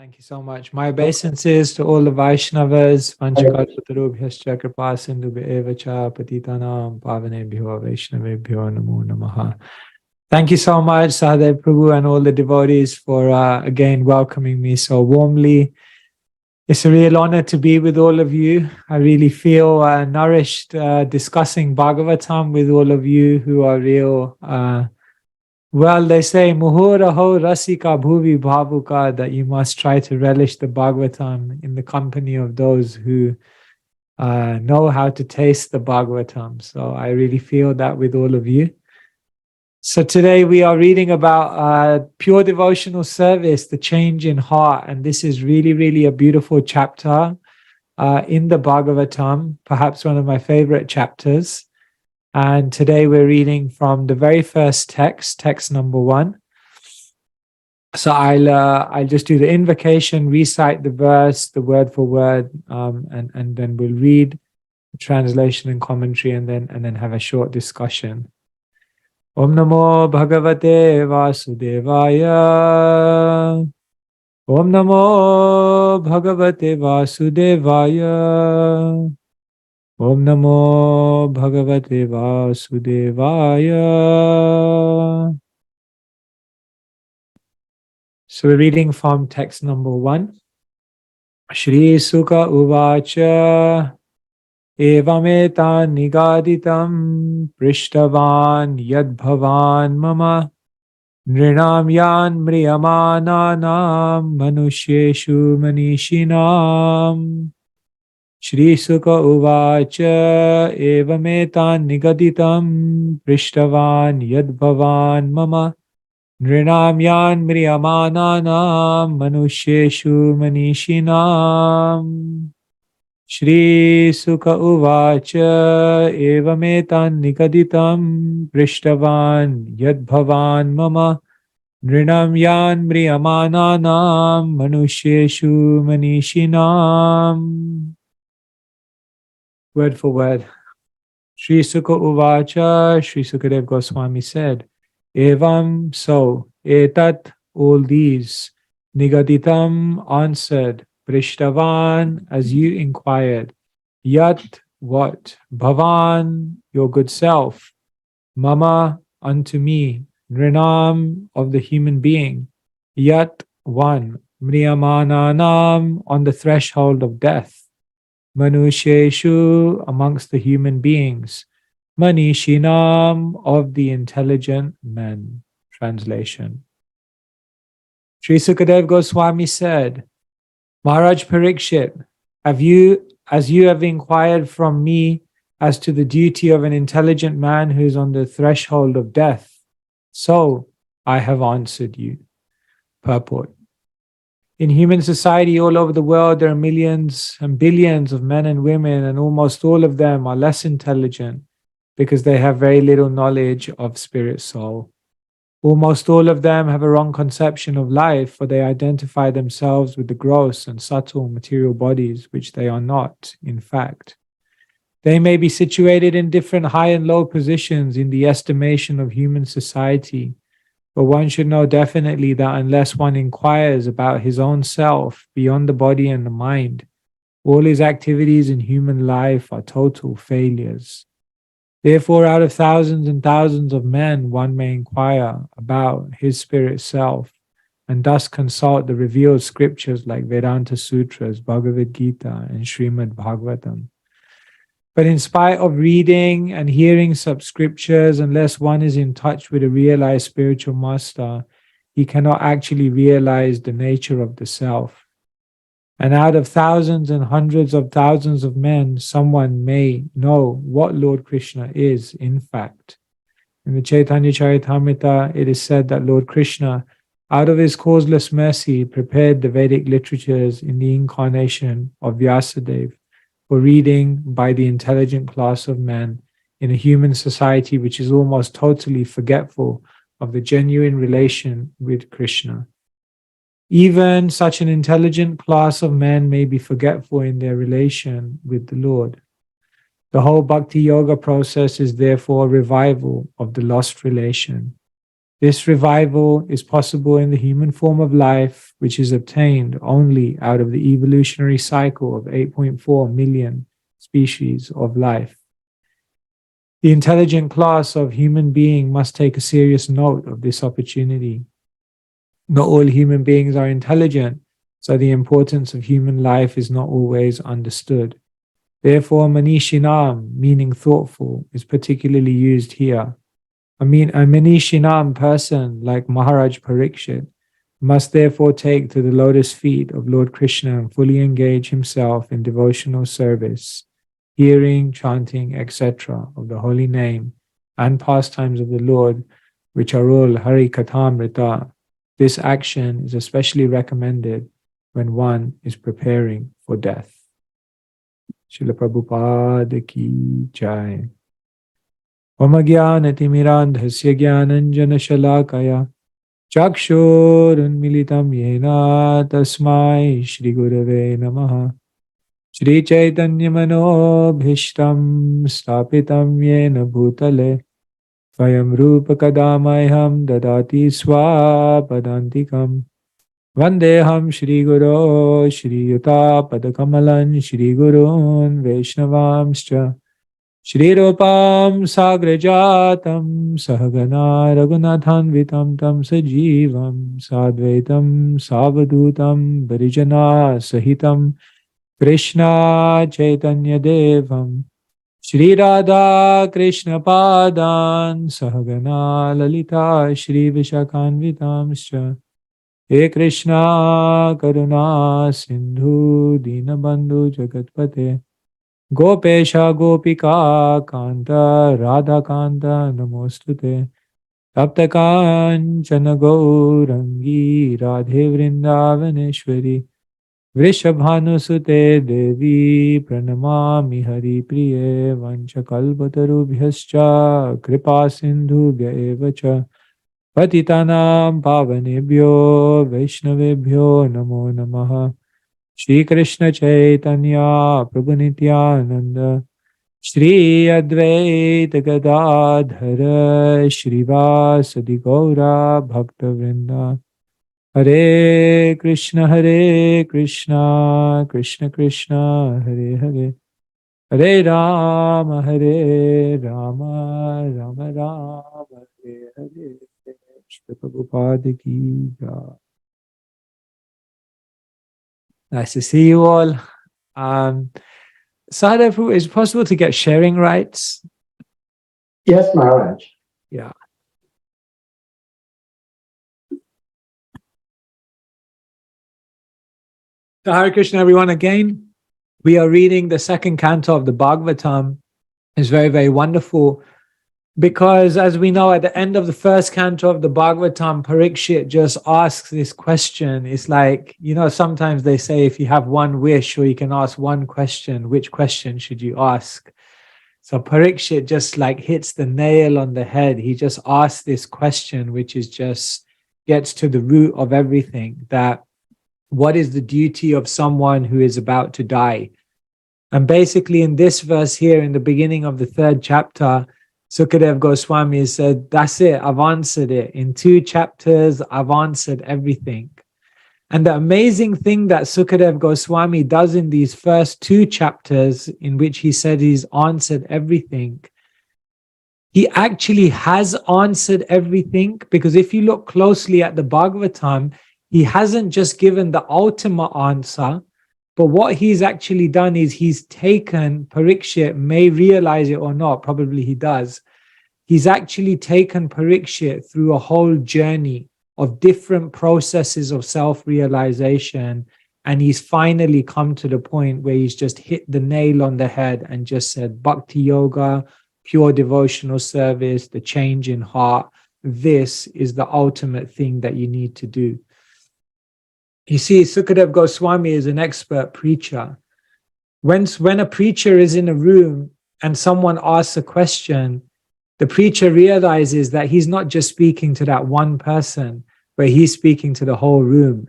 Thank you so much. My obeisances to all the Vaishnavas, Panchakalpatarubhyascha kripa sindhubhya cha patitanam pavanebhyo Vaishnavebhyo namo namaha. Thank you so much, Sahadev Prabhu and all the devotees for again welcoming me so warmly. It's a real honor to be with all of you. I really feel nourished discussing Bhagavatam with all of you who are real well, they say, Muhuraho Rasika Bhuvi Bhavuka, that you must try to relish the Bhagavatam in the company of those who know how to taste the Bhagavatam. So I really feel that with all of you. So today we are reading about pure devotional service, the change in heart. And this is really, really a beautiful chapter in the Bhagavatam, perhaps one of my favorite chapters. And today we're reading from the very first text, text number 1. So I'll just do the invocation, recite the verse, the word for word, and then we'll read the translation and commentary, and then have a short discussion. Om Namo Bhagavate Vasudevaya. Om Namo Bhagavate Vasudevaya. Om Namo Bhagavate Vasudevaya. So we're reading from text number 1. Shri Sukha Uvacha Evameta Nigaditam Prishtavan Yadbhavan Mama Nrinam Yan Mriyamananam Manusheshu Manishinam. Shri Sukha Uvacha Evametan Nigaditam Prishtavan Yadbhavan Mama Nrinam Yan Mriyamananam Manusheshu Manishinam. Shri Sukha Uvacha Evametan Nigaditam Prishtavan Yadbhavan Mama Nrinam Yan Mriyamananam Manusheshu Manishinam. Word for word. Shri Sukha Uvacha, Shri Sukadev Goswami said, Evam, so, etat, all these, Nigaditam, answered, Prishtavan, as you inquired, Yat, what, Bhavan, your good self, Mama, unto me, Nrinam, of the human being, Yat, one, Mriyamananam, on the threshold of death, Manusheshu, amongst the human beings, Manishinam, of the intelligent men. Translation. Sri Sukadev Goswami said, Maharaj Parikshit, as you have inquired from me as to the duty of an intelligent man who is on the threshold of death, so I have answered you. Purport. In human society all over the world, there are millions and billions of men and women, and almost all of them are less intelligent because they have very little knowledge of spirit soul. Almost all of them have a wrong conception of life, for they identify themselves with the gross and subtle material bodies, which they are not, in fact. They may be situated in different high and low positions in the estimation of human society, but one should know definitely that unless one inquires about his own self beyond the body and the mind, all his activities in human life are total failures. Therefore, out of thousands and thousands of men, one may inquire about his spirit self and thus consult the revealed scriptures like Vedanta Sutras, Bhagavad Gita, and Srimad Bhagavatam. But in spite of reading and hearing such scriptures, unless one is in touch with a realized spiritual master, he cannot actually realize the nature of the self. And out of thousands and hundreds of thousands of men, someone may know what Lord Krishna is, in fact. In the Chaitanya Charitamrita, it is said that Lord Krishna, out of his causeless mercy, prepared the Vedic literatures in the incarnation of Vyasadeva for reading by the intelligent class of men in a human society which is almost totally forgetful of the genuine relation with Krishna. Even such an intelligent class of men may be forgetful in their relation with the Lord. The whole bhakti yoga process is therefore a revival of the lost relation. This revival is possible in the human form of life, which is obtained only out of the evolutionary cycle of 8.4 million species of life. The intelligent class of human being must take a serious note of this opportunity. Not all human beings are intelligent, so the importance of human life is not always understood. Therefore, manishinam, meaning thoughtful, is particularly used here. A manishinam person like Maharaj Parikshit must therefore take to the lotus feet of Lord Krishna and fully engage himself in devotional service, hearing, chanting, etc. of the holy name and pastimes of the Lord, which are all Hari Kathamrita. This action is especially recommended when one is preparing for death. Srila Prabhupada ki jai. Om Jnanatirmirandhasya Jnananjana Shalakaya Chakshurunmilitam Yena Tasmai Shri Gurave Namaha. Shri Chaitanya Manobhishtam Stapitam Yena Bhutale Svayam Rupa Kadamayam Dadati Swapadantikam Vandeham Shri Guru Shri Yuta Padakamalan Shri Gurun Vaishnavamscha Shri Rupam Sagrajatam Sahagana Raghunathanvitam Tam Sajivam Sadvaitam Savadutam Barijana Sahitam Krishna Chaitanya Devam Shri Radha Krishna Padan Sahagana Lalita Shri Vishakhanvitamscha He Krishna Karuna Sindhu Dinabandhu Jagatpate Gopesha Gopika Kanta Radha Kanta Namostute Taptakanchana Gaurangi Radhe Vrindavaneshwari Vrishabhanusute Devi Pranamami Hari Priye Vanchakalpatarubhyascha Kripa Sindhubhya evacha Patitanam Pavanebhyo Vaishnavebhyo Namo Namaha Shri Krishna Chaitanya Prabhu Nityananda Shri Advaita Gadadhara Shri Vasadi Gaura Bhakta Vrinda Hare Krishna Krishna Krishna Hare Hare Hare Rama Rama Rama Hare Hare Shri Prabhupada ki jai. Nice to see you all. Sadhguru, is it possible to get sharing rights? Yes, Maharaj. Yeah. So Hare Krishna, everyone, again. We are reading the second canto of the Bhagavatam. It's very, very wonderful because, as we know, at the end of the first canto of the Bhagavatam, Parikshit just asks this question. It's like, sometimes they say if you have one wish or you can ask one question, which question should you ask? So Parikshit just like hits the nail on the head. He just asks this question, which is just gets to the root of everything, that what is the duty of someone who is about to die? And basically in this verse here, in the beginning of the third chapter, Sukadev Goswami said, that's it, I've answered it. In 2 chapters, I've answered everything. And the amazing thing that Sukadev Goswami does in these first 2 chapters, in which he said he's answered everything, he actually has answered everything, because if you look closely at the Bhagavatam, he hasn't just given the ultimate answer, but what he's actually done is he's taken, Parikshit may realize it or not, probably he does, he's actually taken Parikshit through a whole journey of different processes of self-realization, and he's finally come to the point where he's just hit the nail on the head and just said, Bhakti Yoga, pure devotional service, the change in heart, this is the ultimate thing that you need to do. You see, Sukadev Goswami is an expert preacher. When a preacher is in a room and someone asks a question, the preacher realizes that he's not just speaking to that one person, but he's speaking to the whole room.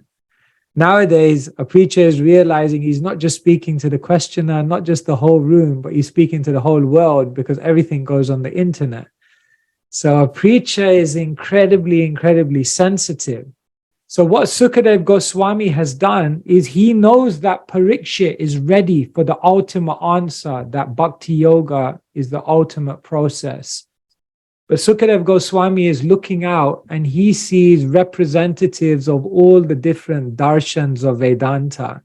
Nowadays, a preacher is realizing he's not just speaking to the questioner, not just the whole room, but he's speaking to the whole world, because everything goes on the internet. So a preacher is incredibly, incredibly sensitive. So what Sukadev Goswami has done is he knows that Parikshit is ready for the ultimate answer, that Bhakti Yoga is the ultimate process. But Sukadev Goswami is looking out and he sees representatives of all the different darshans of Vedanta.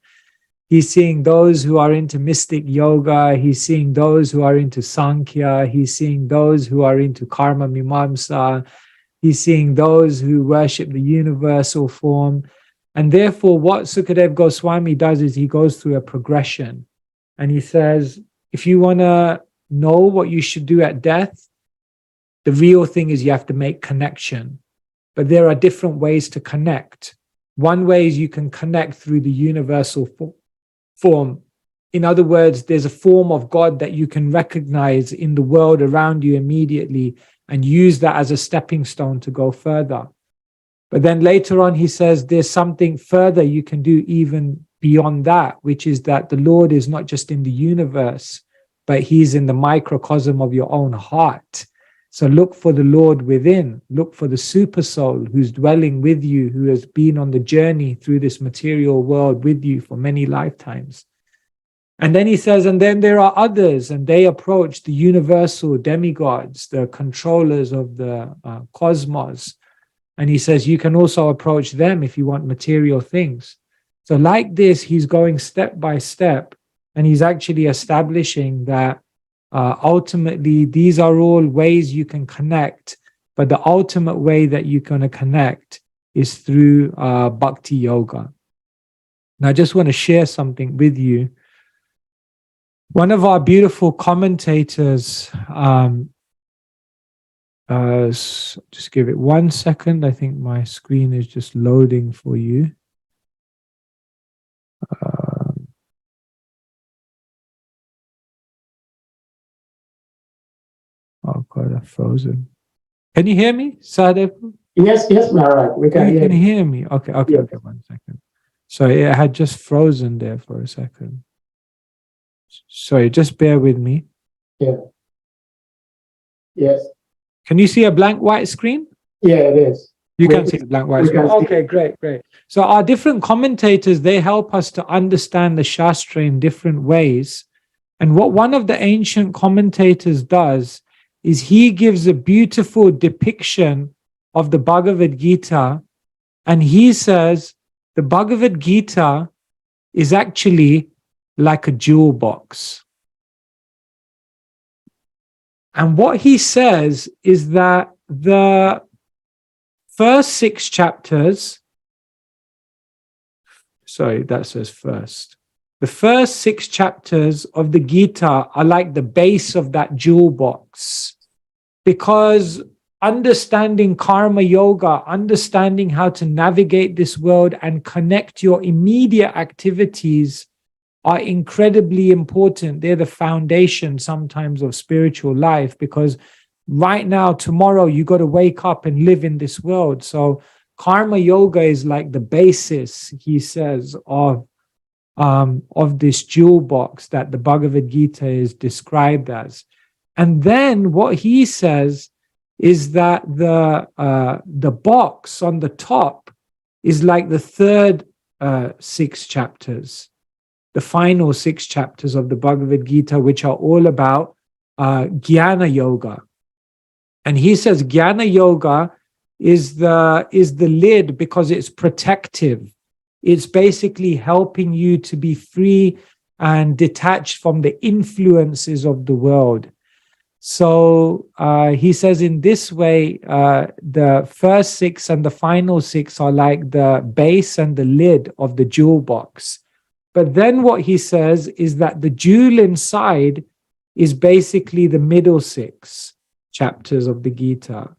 He's seeing those who are into mystic yoga. He's seeing those who are into Sankhya. He's seeing those who are into Karma Mimamsa. He's seeing those who worship the universal form. And therefore, what Sukadev Goswami does is he goes through a progression. And he says, if you want to know what you should do at death, the real thing is you have to make connection. But there are different ways to connect. One way is you can connect through the universal form. In other words, there's a form of God that you can recognize in the world around you immediately and use that as a stepping stone to go further. But then later on, he says there's something further you can do even beyond that, which is that the Lord is not just in the universe, but he's in the microcosm of your own heart. So look for the Lord within. Look for the super soul who's dwelling with you, who has been on the journey through this material world with you for many lifetimes. And then he says, and then there are others, and they approach the universal demigods, the controllers of the cosmos. And he says, you can also approach them if you want material things. So like this, he's going step by step, and he's actually establishing that ultimately, these are all ways you can connect, but the ultimate way that you're going to connect is through Bhakti Yoga. Now, I just want to share something with you. One of our beautiful commentators, just give it 1 second. I think my screen is just loading for you. Oh God, I've frozen. Can you hear me, Sahadev? Yes, Maharaj. We can You hear can you. hear me. Okay, Yes. 1 second. Sorry, it had just frozen there for a second. Sorry, just bear with me. Yeah. Yes. Can you see a blank white screen? Yeah, it is. You We- can see the blank white we screen. can see Okay, it. great. So our different commentators, they help us to understand the Shastra in different ways. And what one of the ancient commentators does is he gives a beautiful depiction of the Bhagavad Gita. And he says the Bhagavad Gita is actually like a jewel box. And what he says is that the first 6 chapters, sorry, that says first. The first 6 chapters of the Gita are like the base of that jewel box, because understanding karma yoga, understanding how to navigate this world and connect your immediate activities are incredibly important. They're the foundation sometimes of spiritual life, because right now, tomorrow, you got to wake up and live in this world. So karma yoga is like the basis, he says, of this jewel box that the Bhagavad Gita is described as. And then what he says is that the box on the top is like the third 6 chapters, the final 6 chapters of the Bhagavad Gita, which are all about Jnana Yoga. And he says Jnana Yoga is the lid because it's protective. It's basically helping you to be free and detached from the influences of the world. So he says in this way, the first 6 and the final 6 are like the base and the lid of the jewel box. But then what he says is that the jewel inside is basically the middle 6 chapters of the Gita,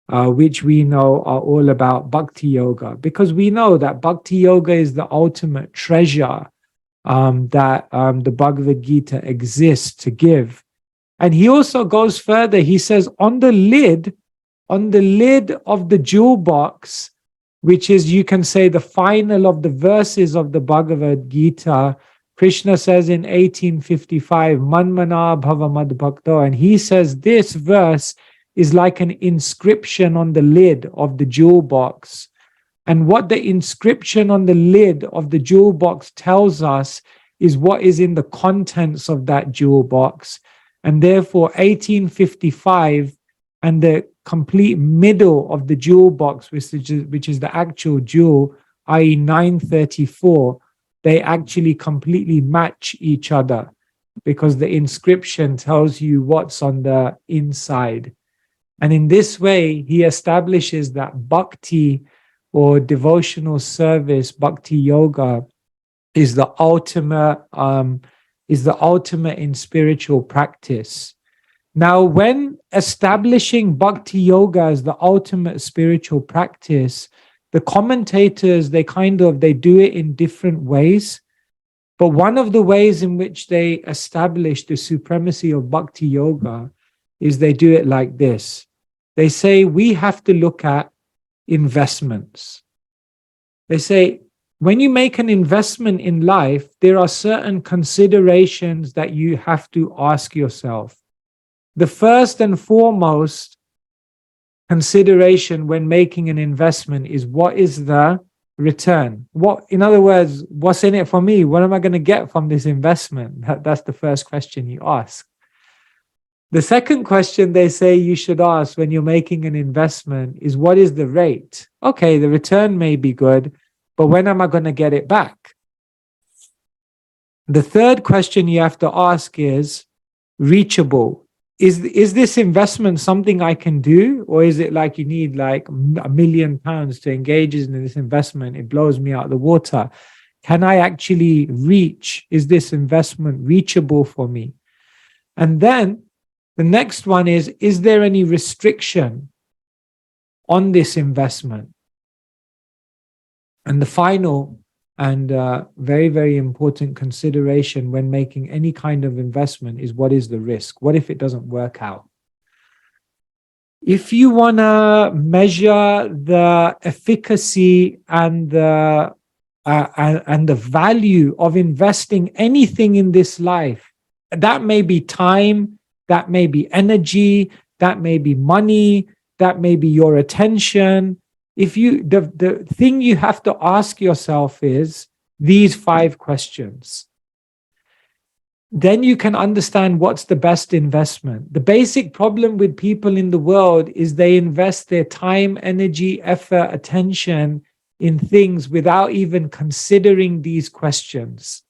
which we know are all about Bhakti Yoga, because we know that Bhakti Yoga is the ultimate treasure that the Bhagavad Gita exists to give. And he also goes further. He says on the lid of the jewel box, which is, you can say, the final of the verses of the Bhagavad Gita, Krishna says in 1855, Manmana Bhava Mad Bhakto, and he says this verse is like an inscription on the lid of the jewel box. And what the inscription on the lid of the jewel box tells us is what is in the contents of that jewel box. And therefore, 1855 and the complete middle of the jewel box, which is the actual jewel, i.e. 934, they actually completely match each other because the inscription tells you what's on the inside. And in this way, he establishes that bhakti, or devotional service, bhakti yoga, is the ultimate in spiritual practice. Now, when establishing bhakti yoga as the ultimate spiritual practice, the commentators, they do it in different ways. But one of the ways in which they establish the supremacy of bhakti yoga is they do it like this. They say we have to look at investments. They say, when you make an investment in life, there are certain considerations that you have to ask yourself. The first and foremost consideration when making an investment is, what is the return? In other words, what's in it for me? What am I going to get from this investment? That's the first question you ask. The second question they say you should ask when you're making an investment is, what is the rate? Okay, the return may be good, but when am I going to get it back? The third question you have to ask is reachable. Is this investment something I can do? Or is it like you need like £1 million to engage in this investment? It blows me out of the water. Can I actually reach? Is this investment reachable for me? And then the next one is there any restriction on this investment? And the final and very, very important consideration when making any kind of investment is, what is the risk? What if it doesn't work out? If you want to measure the efficacy and the value of investing anything in this life, that may be time, that may be energy, that may be money, that may be your attention. The thing you have to ask yourself is these 5 questions. Then you can understand what's the best investment. The basic problem with people in the world is they invest their time, energy, effort, attention in things without even considering these questions.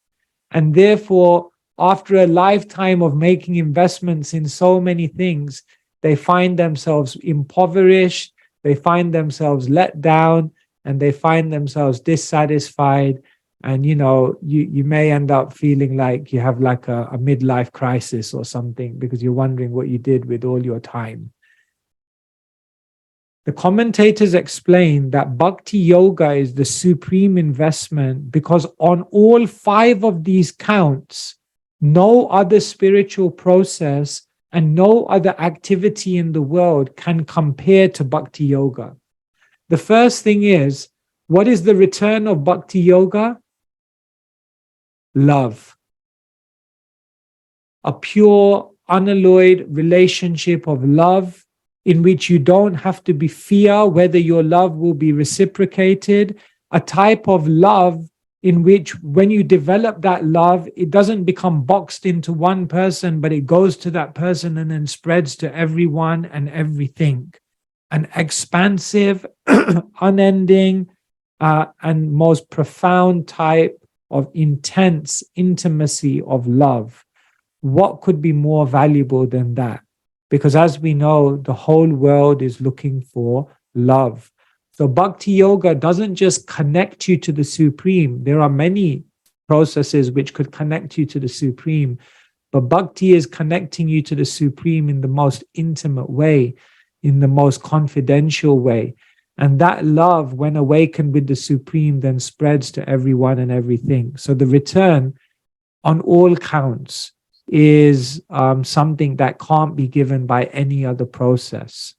And therefore, after a lifetime of making investments in so many things, they find themselves impoverished, they find themselves let down, and they find themselves dissatisfied. And, you may end up feeling like you have like a midlife crisis or something because you're wondering what you did with all your time. The commentators explain that bhakti yoga is the supreme investment because on all 5 of these counts, no other spiritual process and no other activity in the world can compare to bhakti yoga. The first thing is, what is the return of bhakti yoga? Love. A pure, unalloyed relationship of love in which you don't have to be fear whether your love will be reciprocated. A type of love in which when you develop that love, it doesn't become boxed into one person, but it goes to that person and then spreads to everyone and everything. An expansive, unending, and most profound type of intense intimacy of love. What could be more valuable than that? Because as we know, the whole world is looking for love. So bhakti yoga doesn't just connect you to the Supreme. There are many processes which could connect you to the Supreme, but bhakti is connecting you to the Supreme in the most intimate way, in the most confidential way. And that love, when awakened with the Supreme, then spreads to everyone and everything. So the return on all counts is something that can't be given by any other process.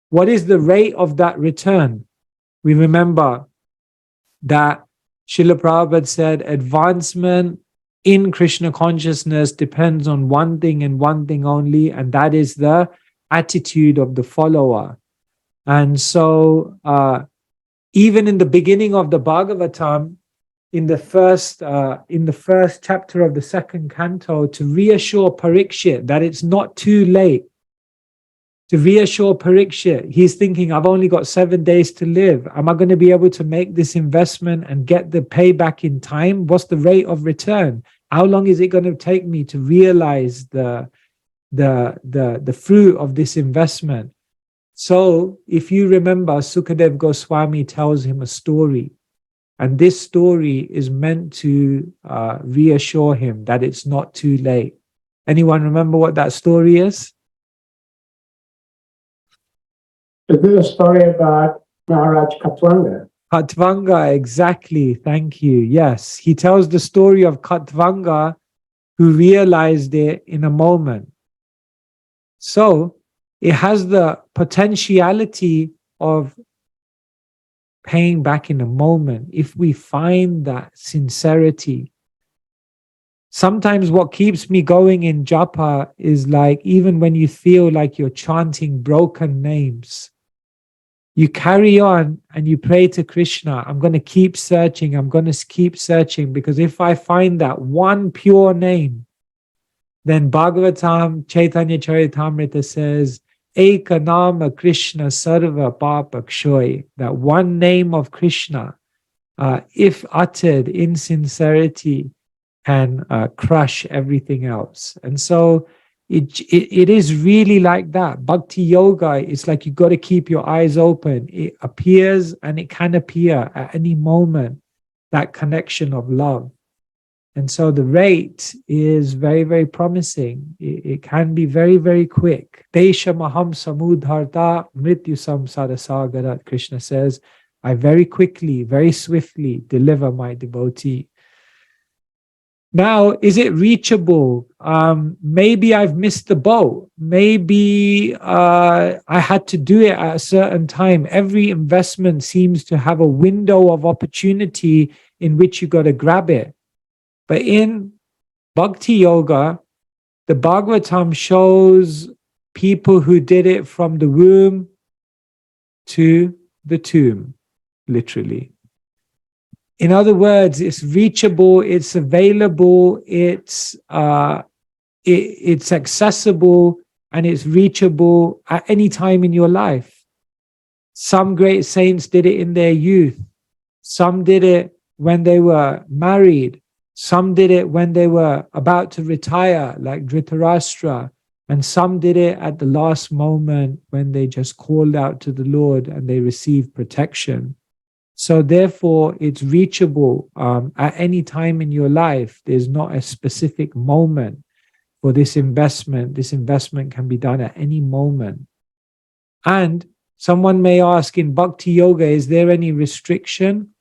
What is the rate of that return? We remember that Srila Prabhupada said advancement in Krishna consciousness depends on one thing and one thing only, and that is the attitude of the follower. And so even in the beginning of the Bhagavatam, in the first chapter of the second canto, to reassure Parikshit that it's not too late, to reassure Parikshit, he's thinking, I've only got 7 days to live. Am I going to be able to make this investment and get the payback in time? What's the rate of return? How long is it going to take me to realize the fruit of this investment? So if you remember, Sukadev Goswami tells him a story, and this story is meant to reassure him that it's not too late. Anyone remember what that story is? Is this a story about Maharaj Katvanga? Katvanga, exactly. Thank you. Yes, he tells the story of Katvanga who realized it in a moment. So it has the potentiality of paying back in a moment if we find that sincerity. Sometimes what keeps me going in japa is like, even when you feel like you're chanting broken names, you carry on and you pray to Krishna, I'm going to keep searching, I'm going to keep searching, because if I find that one pure name, then Bhagavatam Chaitanya Charitamrita says, Eka nama Krishna sarva papa kshoy, that one name of Krishna, if uttered in sincerity, can crush everything else. And so it is really like that. Bhakti yoga is like you got to keep your eyes open. It appears and it can appear at any moment, that connection of love. And so the rate is very, very promising. It can be very, very quick. Desha maham samudharta mrityu samsarasagarat, Krishna says, I very quickly, very swiftly deliver my devotee. Now, is it reachable? Maybe I've missed the boat. Maybe I had to do it at a certain time. Every investment seems to have a window of opportunity in which you got to grab it. But in Bhakti Yoga, the Bhagavatam shows people who did it from the womb to the tomb, literally. In other words, it's reachable, it's available, it's accessible, and it's reachable at any time in your life. Some great saints did it in their youth. Some did it when they were married. Some did it when they were about to retire, like Dhritarashtra. And some did it at the last moment when they just called out to the Lord and they received protection. So therefore, it's reachable at any time in your life. There's not a specific moment for this investment. This investment can be done at any moment. And someone may ask, in Bhakti Yoga, is there any restriction?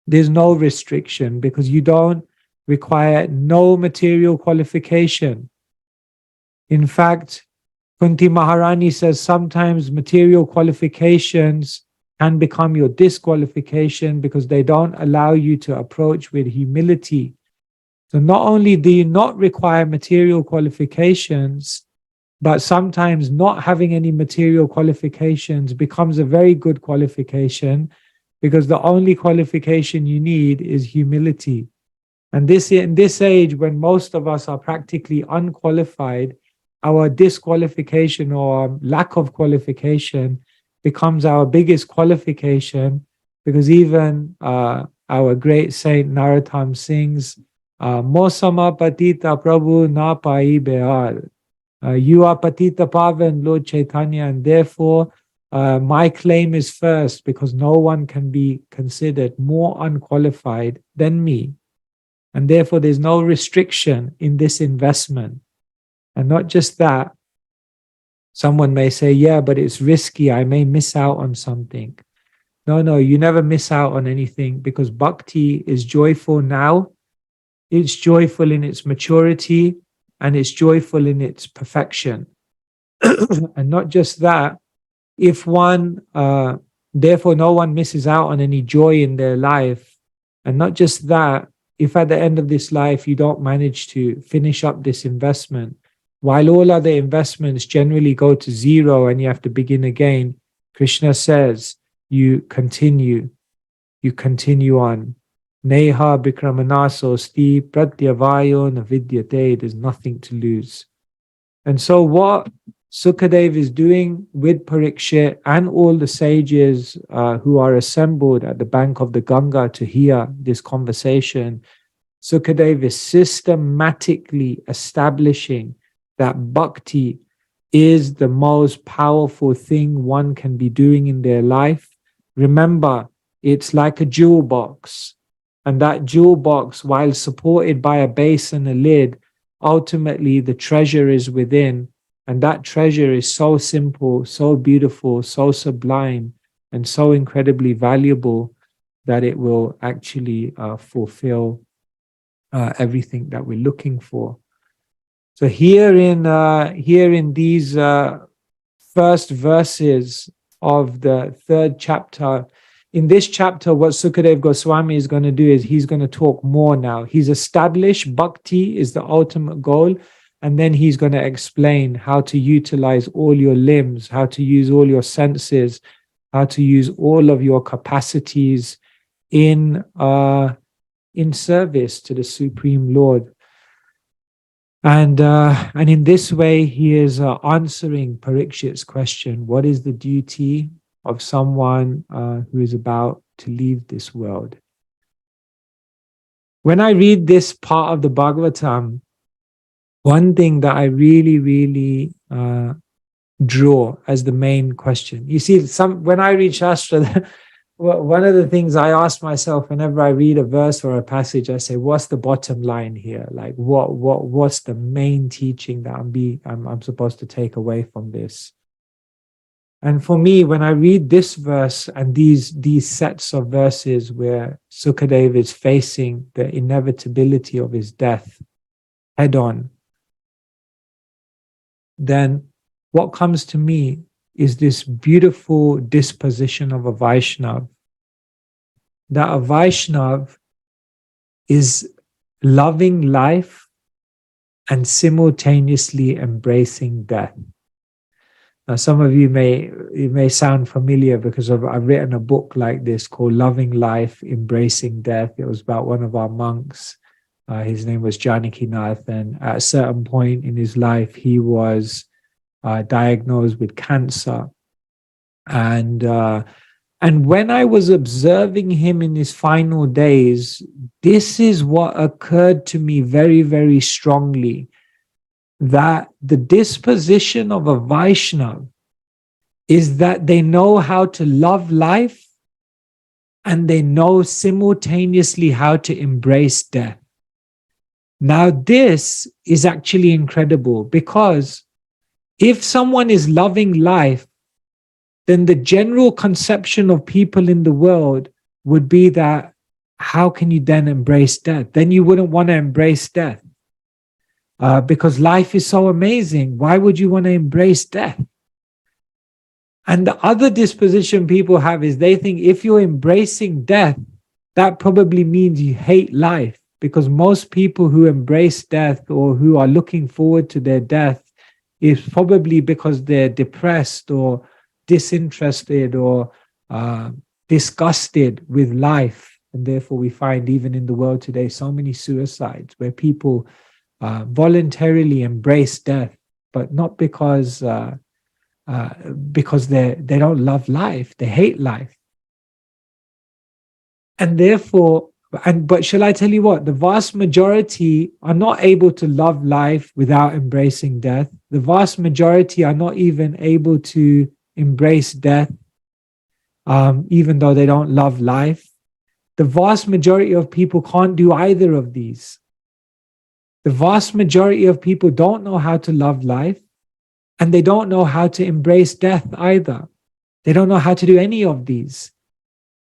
There's no restriction, because you don't require no material qualification. In fact, Kunti Maharani says sometimes material qualifications can become your disqualification because they don't allow you to approach with humility. So not only do you not require material qualifications, but sometimes not having any material qualifications becomes a very good qualification, because the only qualification you need is humility. And this, in this age, when most of us are practically unqualified, our disqualification or lack of qualification becomes our biggest qualification, because even our great saint Narottam sings, Mosama Patita Prabhu Na Pai Behar. You are Patita Pavan, Lord Chaitanya, and therefore my claim is first, because no one can be considered more unqualified than me. And therefore there's no restriction in this investment. And not just that, someone may say, yeah, but it's risky, I may miss out on something. No, you never miss out on anything, because bhakti is joyful now, it's joyful in its maturity, and it's joyful in its perfection. And not just that, if one, therefore no one misses out on any joy in their life. And not just that, if at the end of this life you don't manage to finish up this investment, while all other investments generally go to zero and you have to begin again, Krishna says, you continue on. Neha bikramanaso sti pratyavayo navidyate, there's nothing to lose. And so what Sukadev is doing with Parikshit and all the sages who are assembled at the bank of the Ganga to hear this conversation, Sukadev is systematically establishing that bhakti is the most powerful thing one can be doing in their life. Remember, it's like a jewel box. And that jewel box, while supported by a base and a lid, ultimately the treasure is within. And that treasure is so simple, so beautiful, so sublime, and so incredibly valuable that it will actually fulfill everything that we're looking for. So here in these first verses of the third chapter, in this chapter, what Sukadev Goswami is going to do is he's going to talk more now. He's established bhakti is the ultimate goal, and then he's going to explain how to utilize all your limbs, how to use all your senses, how to use all of your capacities in service to the Supreme Lord. And in this way, he is answering Parikshit's question, what is the duty of someone who is about to leave this world? When I read this part of the Bhagavatam, one thing that I really draw as the main question, you see, when I read Shastra, one of the things I ask myself whenever I read a verse or a passage, I say, what's the bottom line here? Like, what's the main teaching that I'm supposed to take away from this? And for me, when I read this verse and these sets of verses where Sukadev is facing the inevitability of his death head on, then what comes to me is this beautiful disposition of a Vaishnav. That a Vaishnav is loving life and simultaneously embracing death. Now, some of you may sound familiar because I've written a book like this called Loving Life, Embracing Death. It was about one of our monks. His name was Janakinath, and at a certain point in his life, he was diagnosed with cancer. And when I was observing him in his final days, this is what occurred to me very, very strongly, that the disposition of a Vaishnav is that they know how to love life and they know simultaneously how to embrace death. Now, this is actually incredible, because if someone is loving life, then the general conception of people in the world would be that, how can you then embrace death? Then you wouldn't want to embrace death. Because life is so amazing. Why would you want to embrace death? And the other disposition people have is they think if you're embracing death, that probably means you hate life, because most people who embrace death or who are looking forward to their death is probably because they're depressed or disinterested or disgusted with life. And therefore we find even in the world today so many suicides where people voluntarily embrace death, but not because they don't love life, they hate life. And therefore, but shall I tell you what? The vast majority are not able to love life without embracing death. The vast majority are not even able to embrace death, even though they don't love life. The vast majority of people can't do either of these. The vast majority of people don't know how to love life, and they don't know how to embrace death either. They don't know how to do any of these.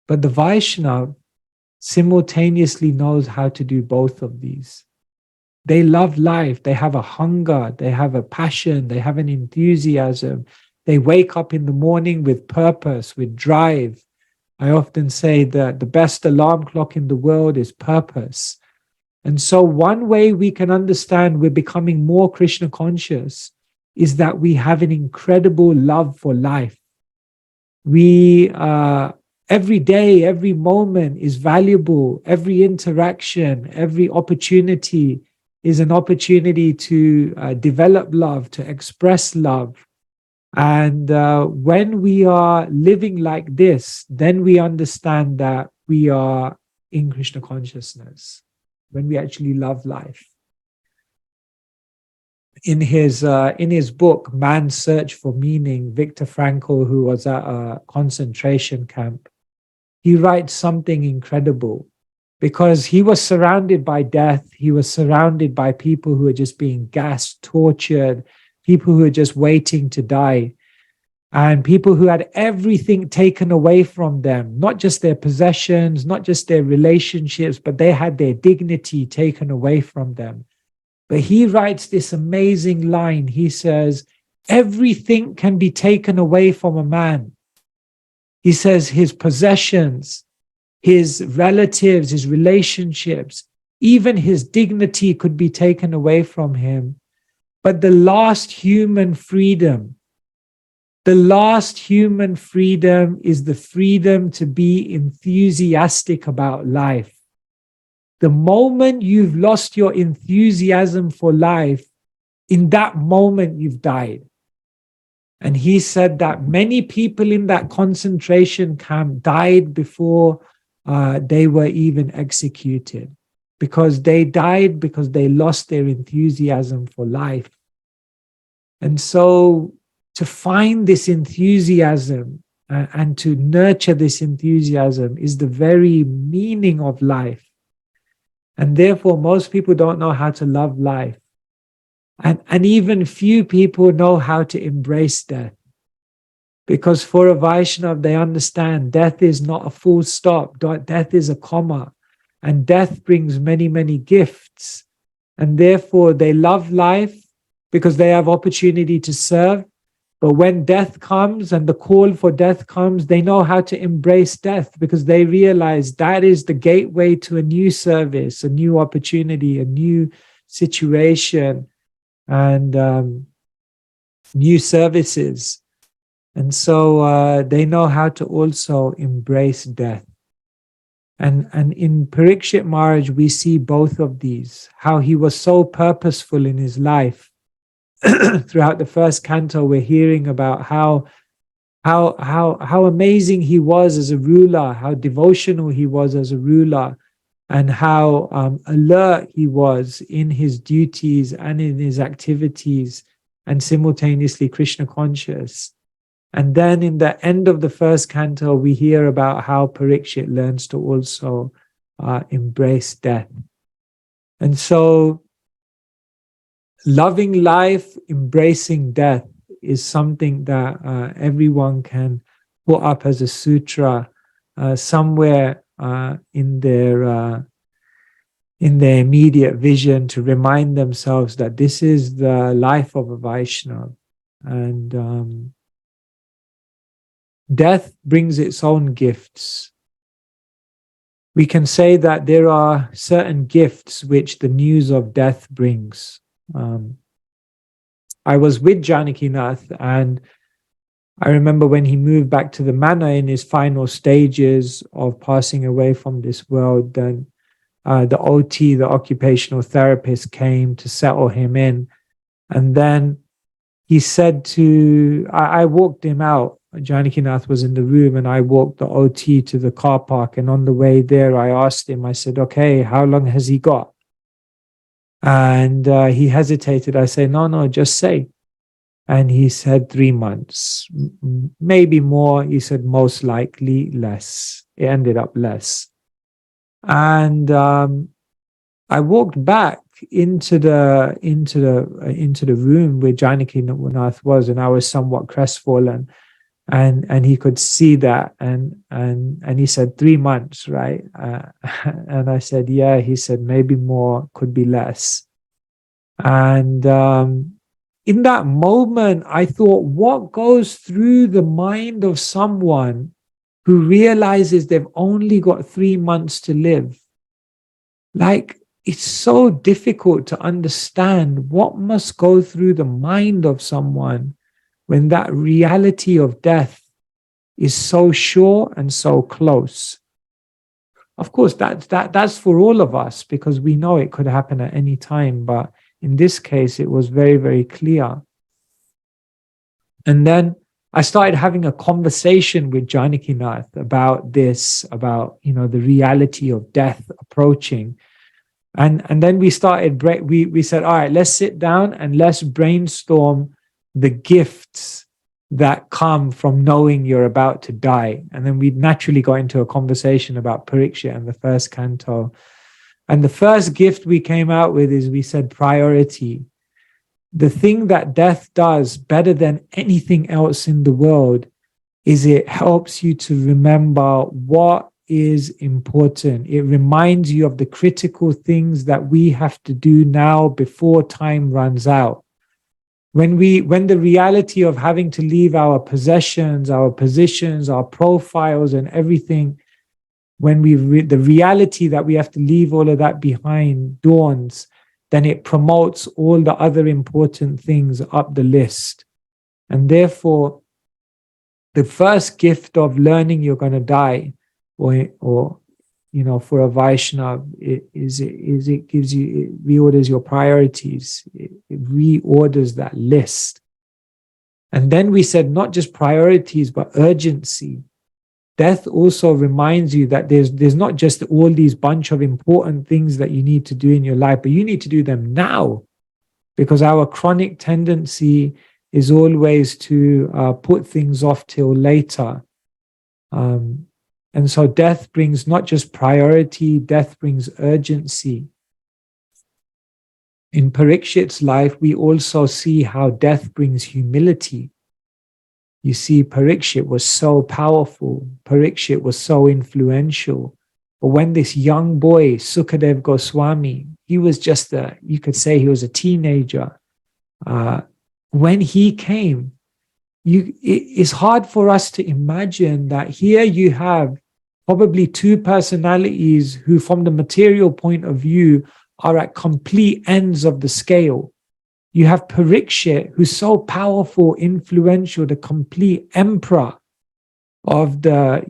But the Vaishnav simultaneously knows how to do both of these. They love life. They have a hunger. They have a passion. They have an enthusiasm. They wake up in the morning with purpose, with drive. I often say that the best alarm clock in the world is purpose. And so one way we can understand we're becoming more Krishna conscious is that we have an incredible love for life. We, every day, every moment is valuable. Every interaction, every opportunity is an opportunity to develop love, to express love. And when we are living like this, then we understand that we are in Krishna consciousness, when we actually love life. In his book, Man's Search for Meaning, Viktor Frankl, who was at a concentration camp, he writes something incredible, because he was surrounded by death. He was surrounded by people who were just being gassed, tortured, people who were just waiting to die, and people who had everything taken away from them, not just their possessions, not just their relationships, but they had their dignity taken away from them. But he writes this amazing line. He says, everything can be taken away from a man. He says his possessions, his relatives, his relationships, even his dignity could be taken away from him. But the last human freedom is the freedom to be enthusiastic about life. The moment you've lost your enthusiasm for life, in that moment you've died. And he said that many people in that concentration camp died before they were even executed, because they died because they lost their enthusiasm for life. And so to find this enthusiasm and to nurture this enthusiasm is the very meaning of life. And therefore, most people don't know how to love life. And even few people know how to embrace death. Because for a Vaishnav, they understand death is not a full stop. Death is a comma. And death brings many, many gifts. And therefore, they love life because they have opportunity to serve. But when death comes and the call for death comes, they know how to embrace death, because they realize that is the gateway to a new service, a new opportunity, a new situation, and new services. And so they know how to also embrace death. And in Parikshit Maharaj, we see both of these, how he was so purposeful in his life. Throughout the first canto, we're hearing about how amazing he was as a ruler, how devotional he was as a ruler, and how alert he was in his duties and in his activities, and simultaneously Krishna conscious. And then in the end of the first canto, we hear about how Parikshit learns to also embrace death. And so loving life, embracing death is something that everyone can put up as a sutra somewhere in their immediate vision, to remind themselves that this is the life of a Vaishnava. And death brings its own gifts. We can say that there are certain gifts which the news of death brings. I was with Janakinath, and I remember when he moved back to the manor in his final stages of passing away from this world, then the OT, the occupational therapist, came to settle him in. And then he said I walked him out. Janakinath was in the room, and I walked the OT to the car park. And on the way there, I asked him, I said, okay, how long has he got? And he hesitated. I said, no, just say. And he said 3 months, maybe more. He said most likely less. It ended up less. And I walked back into the room where Janakinath was, and I was somewhat crestfallen. And he could see that, and he said 3 months, right? And I said, yeah. He said maybe more, could be less. And in that moment, I thought, what goes through the mind of someone who realizes they've only got 3 months to live? Like, it's so difficult to understand what must go through the mind of someone when that reality of death is so sure and so close. Of course, that's for all of us, because we know it could happen at any time. But in this case, it was very, very clear. And then I started having a conversation with Janakinath about this, about, the reality of death approaching. And then we started, we said, all right, let's sit down and let's brainstorm the gifts that come from knowing you're about to die. And then we naturally got into a conversation about Parikshit and the first canto. And the first gift we came out with is, we said, priority. The thing that death does better than anything else in the world is it helps you to remember what is important. It reminds you of the critical things that we have to do now before time runs out. When the reality of having to leave our possessions, our positions, our profiles and everything, when the reality that we have to leave all of that behind dawns, then it promotes all the other important things up the list. And therefore, the first gift of learning you're going to die, or for a Vaishnava, it gives you, it reorders your priorities. It reorders that list. And then we said not just priorities, but urgency. Death also reminds you that there's not just all these bunch of important things that you need to do in your life, but you need to do them now, because our chronic tendency is always to put things off till later. And so death brings not just priority, death brings urgency. In Parikshit's life, we also see how death brings humility. You see, Parikshit was so powerful. Parikshit was so influential. But when this young boy, Sukadev Goswami, he was just you could say he was a teenager. When he came, it's hard for us to imagine that here you have probably two personalities who, from the material point of view, are at complete ends of the scale. You have Parikshit, who's so powerful, influential, the complete emperor of the,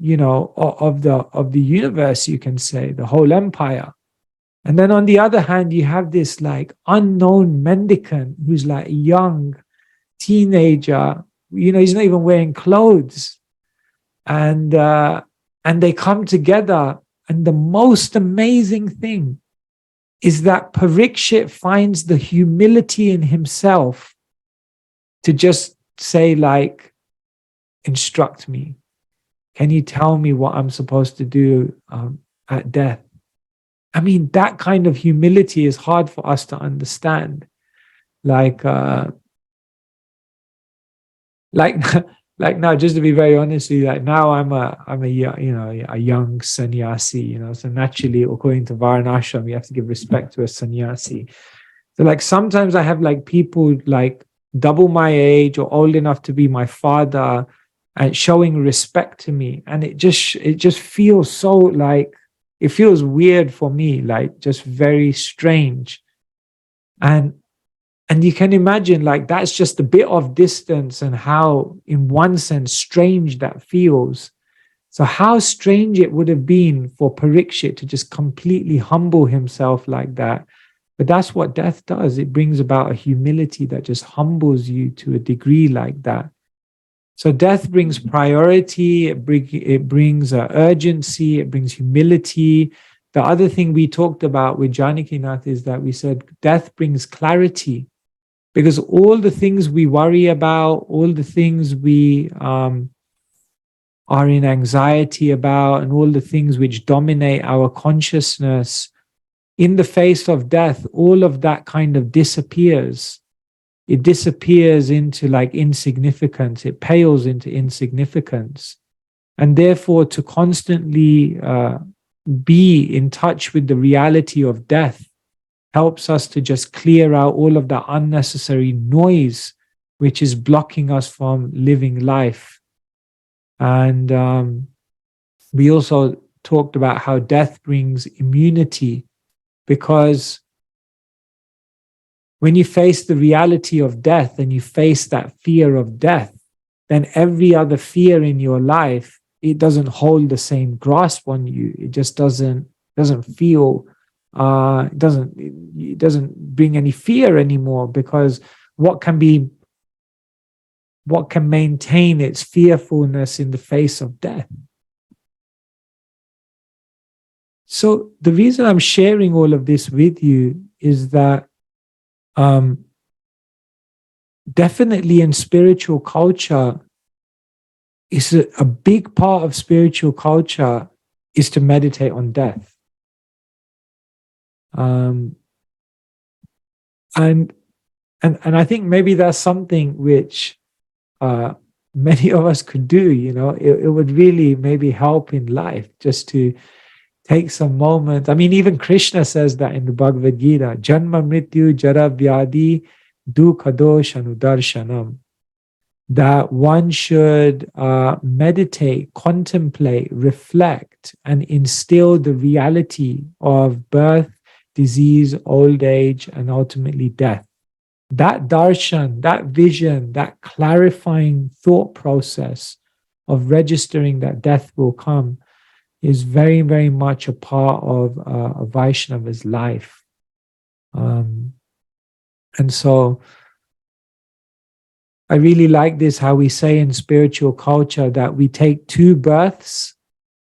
of the universe, you can say, the whole empire. And then on the other hand, you have this like unknown mendicant who's like a young teenager. He's not even wearing clothes. And they come together. And the most amazing thing is that Parikshit finds the humility in himself to just say, like, instruct me. Can you tell me what I'm supposed to do at death? I mean, that kind of humility is hard for us to understand. Like now, just to be very honest with you, like now I'm a young sannyasi, so naturally, according to Varnashram, you have to give respect to a sannyasi. So like sometimes I have like people like double my age or old enough to be my father and showing respect to me. And it just feels so like, it feels weird for me, like just very strange. And you can imagine, like, that's just a bit of distance and how, in one sense, strange that feels. So how strange it would have been for Parikshit to just completely humble himself like that. But that's what death does. It brings about a humility that just humbles you to a degree like that. So death brings priority, it brings urgency, it brings humility. The other thing we talked about with Janakinath is that we said death brings clarity. Because all the things we worry about, all the things we are in anxiety about, and all the things which dominate our consciousness, in the face of death, all of that kind of disappears. It disappears into like insignificance. It pales into insignificance. And therefore, to constantly be in touch with the reality of death helps us to just clear out all of the unnecessary noise which is blocking us from living life. And we also talked about how death brings immunity. Because when you face the reality of death and you face that fear of death, then every other fear in your life, it doesn't hold the same grasp on you. It just doesn't feel, it doesn't bring any fear anymore, because what can maintain its fearfulness in the face of death? So the reason I'm sharing all of this with you is that definitely in spiritual culture, is a big part of spiritual culture is to meditate on death. And I think maybe that's something which many of us could do. It would really maybe help in life, just to take some moment. I mean, even Krishna says that in the Bhagavad Gita, Janma Mrityu Jara Vyadi Dukha Doshanu Darshanam, that one should meditate, contemplate, reflect, and instill the reality of birth, disease, old age, and ultimately death. That darshan, that vision, that clarifying thought process of registering that death will come is very, very much a part of a Vaishnava's life. And so I really like this, how we say in spiritual culture that we take 2 births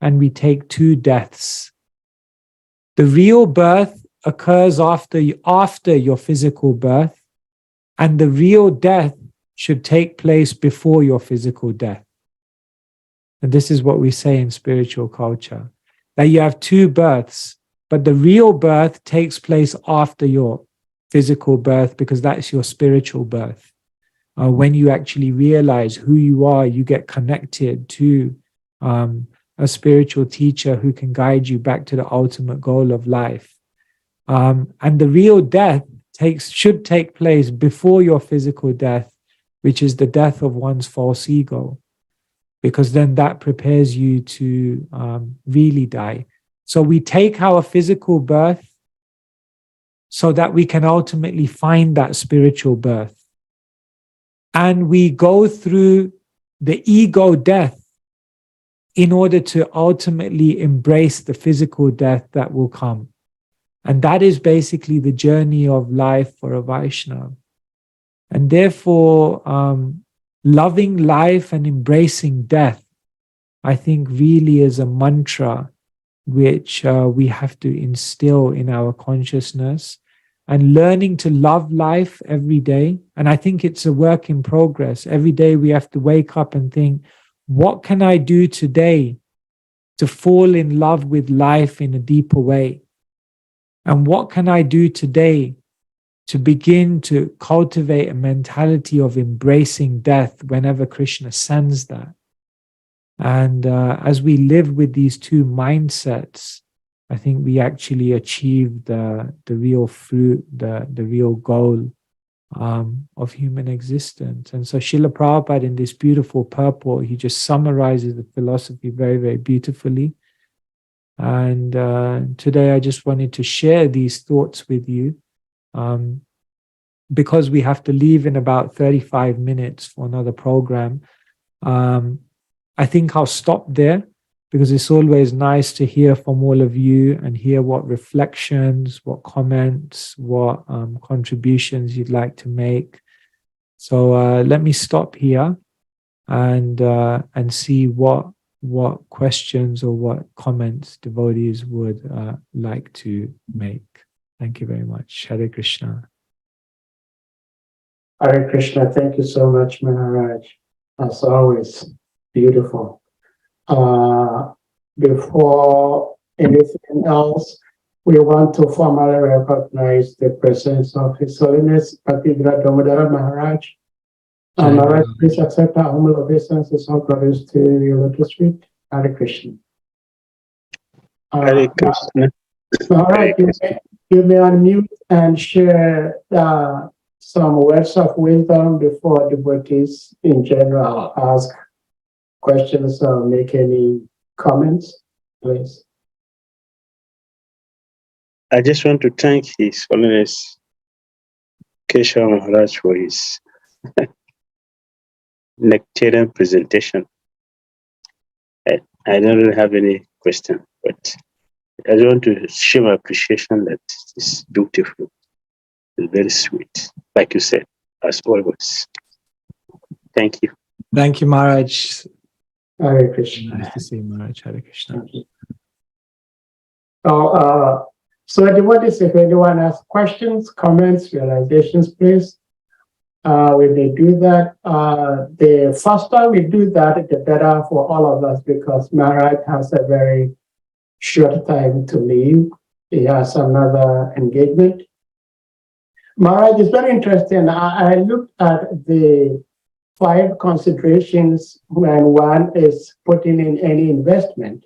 and we take 2 deaths. The real birth occurs after your physical birth, and the real death should take place before your physical death. And this is what we say in spiritual culture, that you have 2 births, but the real birth takes place after your physical birth, because that's your spiritual birth. When you actually realize who you are, you get connected to a spiritual teacher who can guide you back to the ultimate goal of life. And the real death should take place before your physical death, which is the death of one's false ego, because then that prepares you to really die. So we take our physical birth so that we can ultimately find that spiritual birth. And we go through the ego death in order to ultimately embrace the physical death that will come. And that is basically the journey of life for a Vaishnava. And therefore, loving life and embracing death, I think, really is a mantra which we have to instill in our consciousness, and learning to love life every day. And I think it's a work in progress. Every day we have to wake up and think, what can I do today to fall in love with life in a deeper way? And what can I do today to begin to cultivate a mentality of embracing death whenever Krishna sends that? And as we live with these 2 mindsets, I think we actually achieve the real fruit, the real goal of human existence. And so Srila Prabhupada, in this beautiful purport, he just summarizes the philosophy very, very beautifully. And today I just wanted to share these thoughts with you, because we have to leave in about 35 minutes for another program. I think I'll stop there, because it's always nice to hear from all of you and hear what reflections, what comments, what contributions you'd like to make. So let me stop here and see what questions or what comments devotees would like to make. Thank you very much. Hare Krishna. Hare Krishna. Thank you so much, Maharaj. As always, beautiful. Before anything else, we want to formally recognize the presence of His Holiness Patidra Damodara Maharaj. Maharaj, please accept our humble obeisances and glories to your lotus feet. Hare Krishna. Hare Krishna. Maharaj, you may unmute and share some words of wisdom before devotees in general ask questions or make any comments, please. I just want to thank His Holiness Keshava Maharaj for his nectarian presentation. I don't really have any question, but I just want to show my appreciation that it's beautiful. It's very sweet, like you said, as always. Thank you. Thank you, Maharaj. Hare Krishna. Nice to see you, Maharaj. Hare Krishna. So devotees, if anyone has questions, comments, realizations, please, we may do that. The faster we do that, the better for all of us, because Maharaj has a very short time to leave. He has another engagement. Maharaj is very interesting. I looked at the 5 considerations when one is putting in any investment,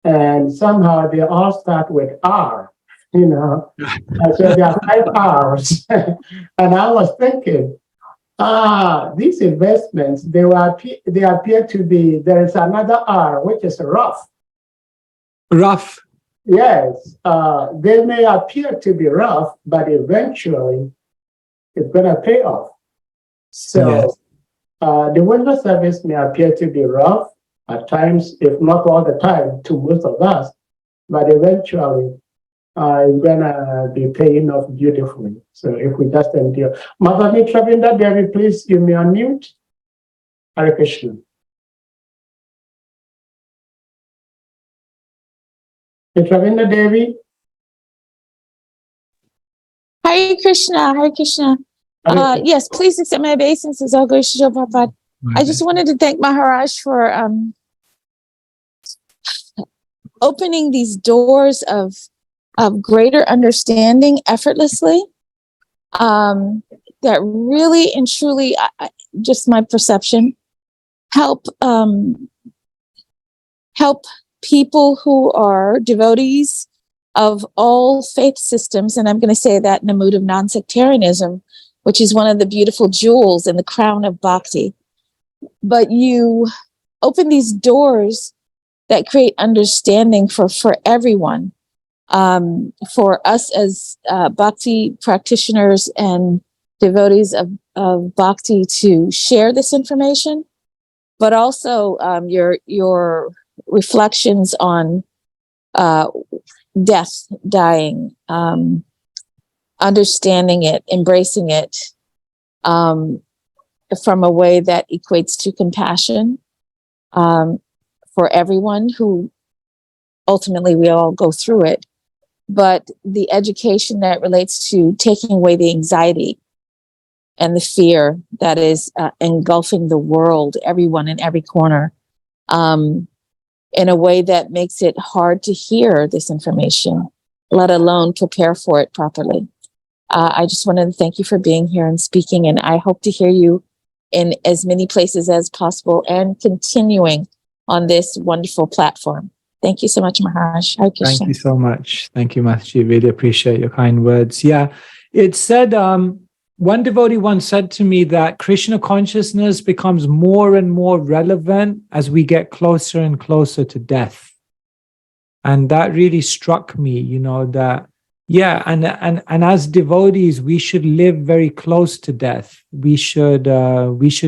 and somehow they all start with R. So there are 5 R's. And I was thinking, these investments, they appear to be, there is another R, which is rough. Rough. Yes, they may appear to be rough, but eventually it's going to pay off. So Yes. The window service may appear to be rough at times, if not all the time, to most of us, but eventually it's going to be paying off beautifully. So if we just endure. Mother Mitravinda Devi, please give me unmute. Hare Krishna. Mitravinda Devi. Hare Krishna, Hare Krishna. Yes, please accept my obeisances, all gracious Prabhupada. I just wanted to thank Maharaj for opening these doors of greater understanding effortlessly. That really and truly, just my perception, help people who are devotees of all faith systems, and I'm going to say that in a mood of non-sectarianism, which is one of the beautiful jewels in the crown of bhakti. But you open these doors that create understanding for everyone, for us as bhakti practitioners and devotees of bhakti to share this information, but also your reflections on death, dying, understanding it, embracing it, from a way that equates to compassion for everyone who ultimately we all go through it, but the education that relates to taking away the anxiety and the fear that is engulfing the world, everyone in every corner, in a way that makes it hard to hear this information, let alone prepare for it properly. I just wanted to thank you for being here and speaking, and I hope to hear you in as many places as possible and continuing on this wonderful platform. Thank you so much, Maharaj. Hare Krishna. Thank you so much. Thank you, Mataji. Really appreciate your kind words. Yeah, it said, one devotee once said to me that Krishna consciousness becomes more and more relevant as we get closer and closer to death. And that really struck me, that, yeah, and as devotees, we should live very close to death. We should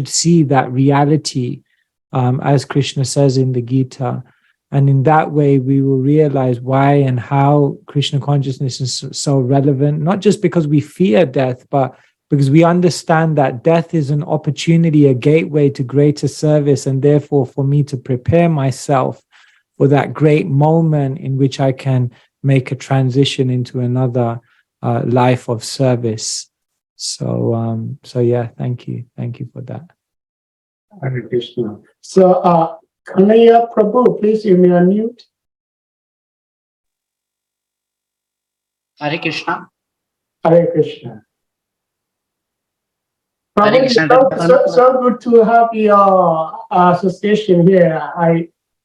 see that reality, as Krishna says in the Gita. And in that way, we will realize why and how Krishna consciousness is so relevant, not just because we fear death, but because we understand that death is an opportunity, a gateway to greater service, and therefore for me to prepare myself for that great moment in which I can make a transition into another life of service. So yeah, thank you for that. Hare Krishna. So, Kanaya Prabhu, please, you may unmute. Hare Krishna. Hare Krishna. Hare Prabhu, Krishna. so good to have your association here.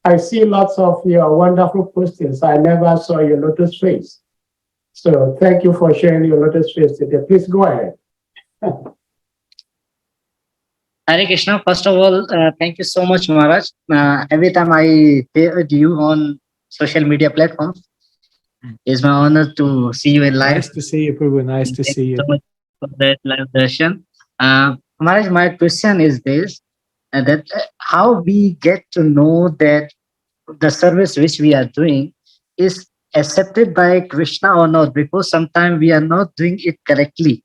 I see lots of your wonderful postings. I never saw your lotus face. So thank you for sharing your lotus face today. Please go ahead. Hare Krishna. First of all, thank you so much, Maharaj. Every time I heard you on social media platforms, It's my honor to see you in live. Nice to see you, Prabhu. Nice to Thank see you so you. much for that live darshan. Maharaj, my question is this: that how we get to know that the service which we are doing is accepted by Krishna or not? Because sometimes we are not doing it correctly,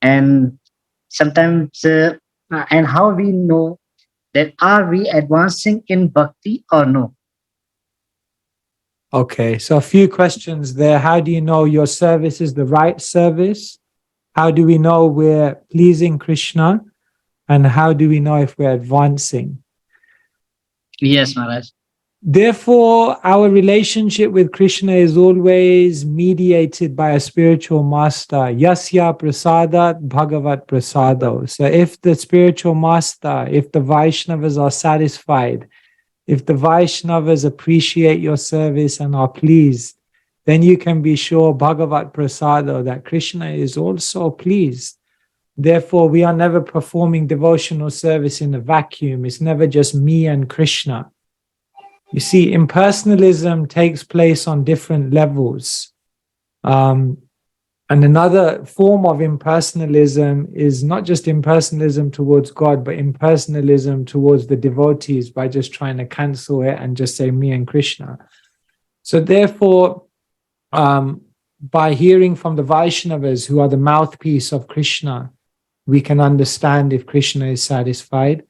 and sometimes, and how we know that are we advancing in bhakti or no? Okay, so a few questions there. How do you know your service is the right service? How do we know we're pleasing Krishna? And how do we know if we're advancing? Yes, Maharaj. Therefore, our relationship with Krishna is always mediated by a spiritual master. Yasya prasadat bhagavat prasado. So if the spiritual master, if the Vaishnavas are satisfied, if the Vaishnavas appreciate your service and are pleased, then you can be sure Bhagavat Prasado, that Krishna is also pleased. Therefore, we are never performing devotional service in a vacuum. It's never just me and Krishna. You see, impersonalism takes place on different levels. And another form of impersonalism is not just impersonalism towards God, but impersonalism towards the devotees by just trying to cancel it and just say me and Krishna. So therefore, by hearing from the Vaishnavas, who are the mouthpiece of Krishna, we can understand if Krishna is satisfied.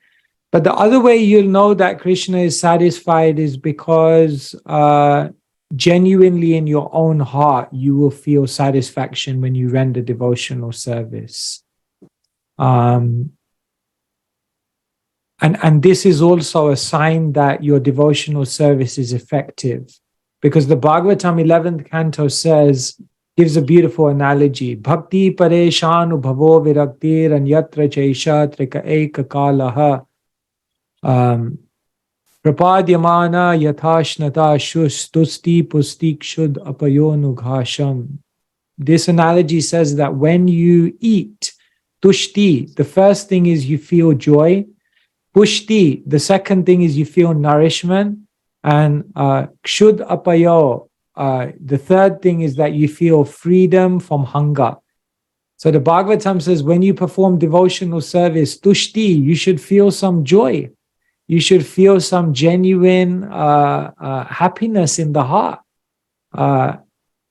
But the other way you'll know that Krishna is satisfied is because genuinely in your own heart, you will feel satisfaction when you render devotional service. And this is also a sign that your devotional service is effective, because the Bhagavatam 11th canto gives a beautiful analogy. Bhakti pareshanu bhavo viraktir anyatra chaisha trika eka kalaha. Prapadyamana yathashnata shustusti pustik shud apayonughasham. This analogy says that when you eat, tushti, the first thing is you feel joy. Pushti, the second thing is you feel nourishment. And kshud apayo, the third thing is that you feel freedom from hunger. So the Bhagavatam says when you perform devotional service, tushti, you should feel some joy. You should feel some genuine happiness in the heart.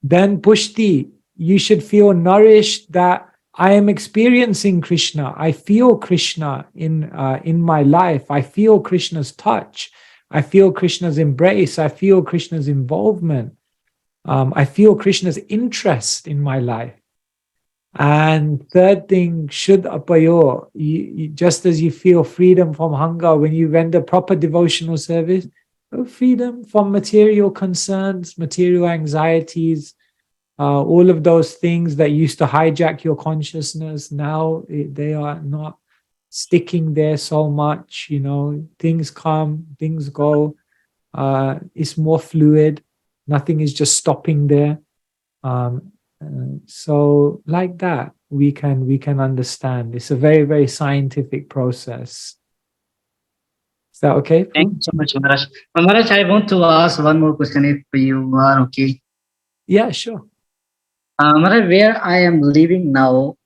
Then pushti, you should feel nourished that I am experiencing Krishna. I feel Krishna in my life. I feel Krishna's touch. I feel Krishna's embrace. I feel Krishna's involvement. I feel Krishna's interest in my life. And third thing, shud apayo, just as you feel freedom from hunger when you render proper devotional service, freedom from material concerns, material anxieties, all of those things that used to hijack your consciousness. Now they are not sticking there so much. Things come, things go. It's more fluid. Nothing is just stopping there. So like that, we can understand. It's a very, very scientific process. Is that okay? Thank you so much, Maharaj. Maharaj, I want to ask one more question if you are okay. Yeah, sure. Maharaj, where I am living now,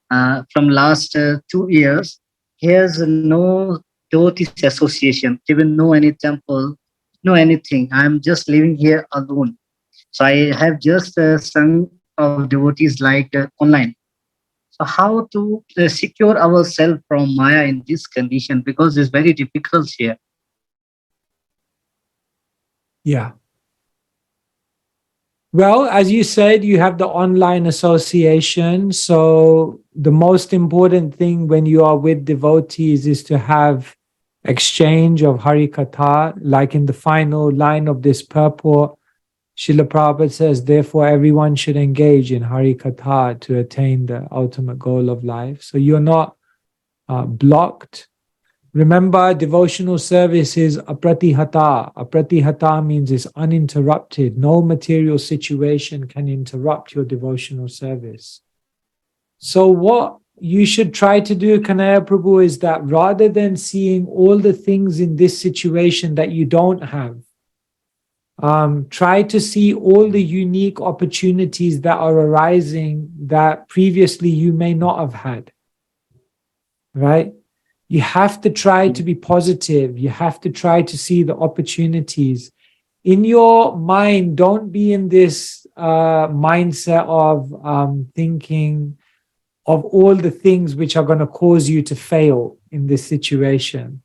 from last 2 years, here's no devotees association, even no any temple, no anything. I'm just living here alone. So I have just sung of devotees like online. So how to secure ourselves from Maya in this condition, because it's very difficult here. Yeah. Well, as you said, you have the online association. So the most important thing when you are with devotees is to have exchange of Hari Katha. Like in the final line of this purport, Srila Prabhupada says, therefore everyone should engage in Hari Katha to attain the ultimate goal of life. So you're not blocked. Remember, devotional service is apratihata. Apratihata means it's uninterrupted. No material situation can interrupt your devotional service. So what you should try to do, Kanaya Prabhu, is that rather than seeing all the things in this situation that you don't have, Try to see all the unique opportunities that are arising that previously you may not have had, right? You have to try to be positive. You have to try to see the opportunities. In your mind, don't be in this mindset of thinking of all the things which are going to cause you to fail in this situation.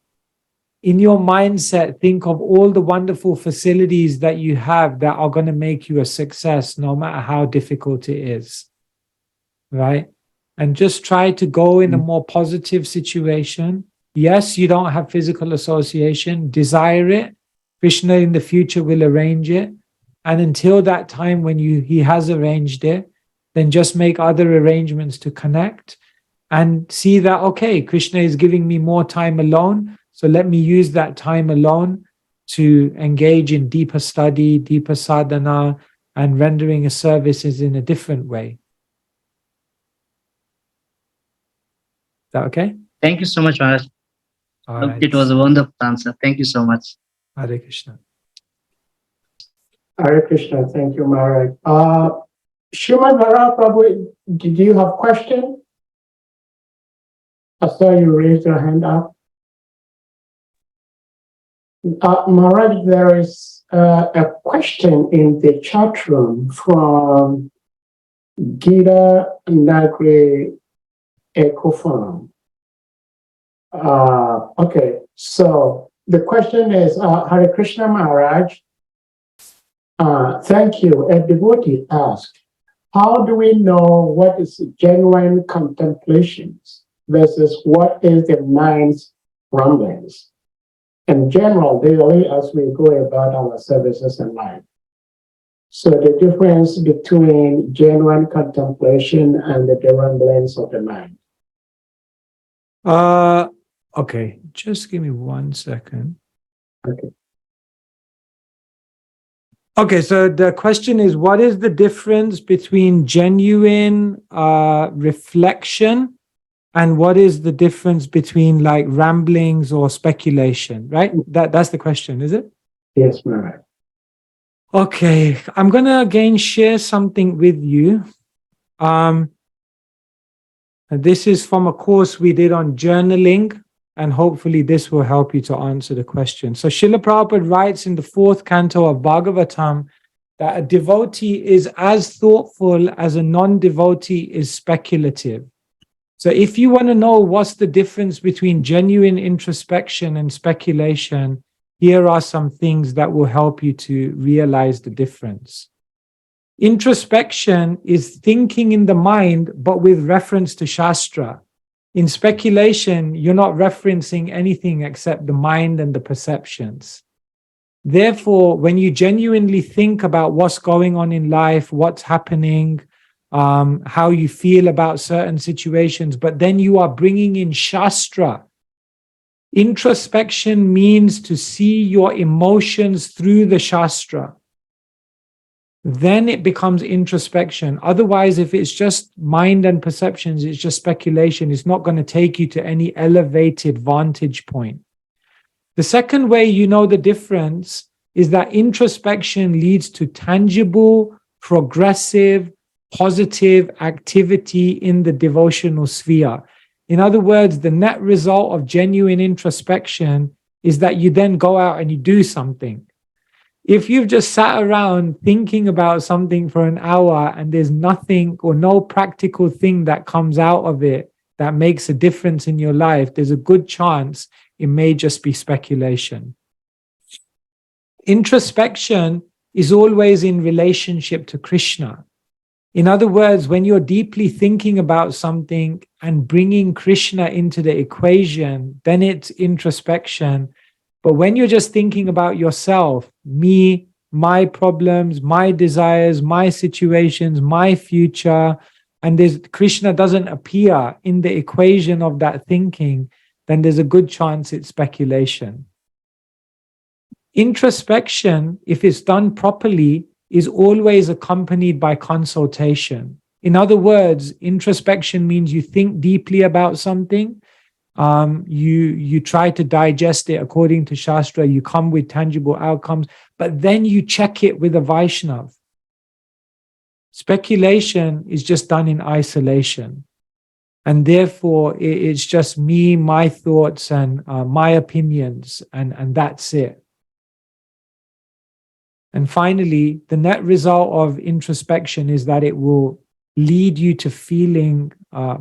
In your mindset, think of all the wonderful facilities that you have that are going to make you a success, no matter how difficult it is, right? And just try to go in a more positive situation. Yes, you don't have physical association, desire it. Krishna in the future will arrange it. And until that time when he has arranged it, then just make other arrangements to connect and see that, okay, Krishna is giving me more time alone. So let me use that time alone to engage in deeper study, deeper sadhana, and rendering a services in a different way. Is that okay? Thank you so much, Maharaj. All right. It was a wonderful answer. Thank you so much. Hare Krishna. Hare Krishna. Thank you, Maharaj. Shriman Maharaj, did you have a question? I saw you raised your hand up. Maharaj, there is a question in the chat room from Gita Nagri Ekofam. Okay, so the question is, Hare Krishna Maharaj, thank you. A devotee asked, how do we know what is genuine contemplations versus what is the mind's rumblings? In general, daily as we go about our services in life. So the difference between genuine contemplation and the rumblings of the mind. Okay, just give me 1 second. Okay. Okay, so the question is, what is the difference between genuine reflection and what is the difference between like ramblings or speculation, right? That's the question, is it? Yes, Maharaj. Okay, I'm going to again share something with you. This is from a course we did on journaling, and hopefully this will help you to answer the question. So Srila Prabhupada writes in the 4th canto of Bhagavatam that a devotee is as thoughtful as a non-devotee is speculative. So if you want to know what's the difference between genuine introspection and speculation, here are some things that will help you to realize the difference. Introspection is thinking in the mind, but with reference to Shastra. In speculation, you're not referencing anything except the mind and the perceptions. Therefore, when you genuinely think about what's going on in life, what's happening, how you feel about certain situations, but then you are bringing in Shastra. Introspection means to see your emotions through the Shastra. Then it becomes introspection. Otherwise, if it's just mind and perceptions, it's just speculation. It's not going to take you to any elevated vantage point. The second way you know the difference is that introspection leads to tangible, progressive, positive activity in the devotional sphere. In other words, the net result of genuine introspection is that you then go out and you do something. If you've just sat around thinking about something for an hour and there's nothing or no practical thing that comes out of it that makes a difference in your life, there's a good chance it may just be speculation. Introspection is always in relationship to Krishna. In other words, when you're deeply thinking about something and bringing Krishna into the equation, then it's introspection. But when you're just thinking about yourself, me, my problems, my desires, my situations, my future, and Krishna doesn't appear in the equation of that thinking, then there's a good chance it's speculation. Introspection, if it's done properly, is always accompanied by consultation. In other words, introspection means you think deeply about something, you try to digest it according to Shastra, you come with tangible outcomes, but then you check it with a Vaishnav. Speculation is just done in isolation. And therefore, it's just me, my thoughts, and my opinions, and that's it. And finally, the net result of introspection is that it will lead you to feeling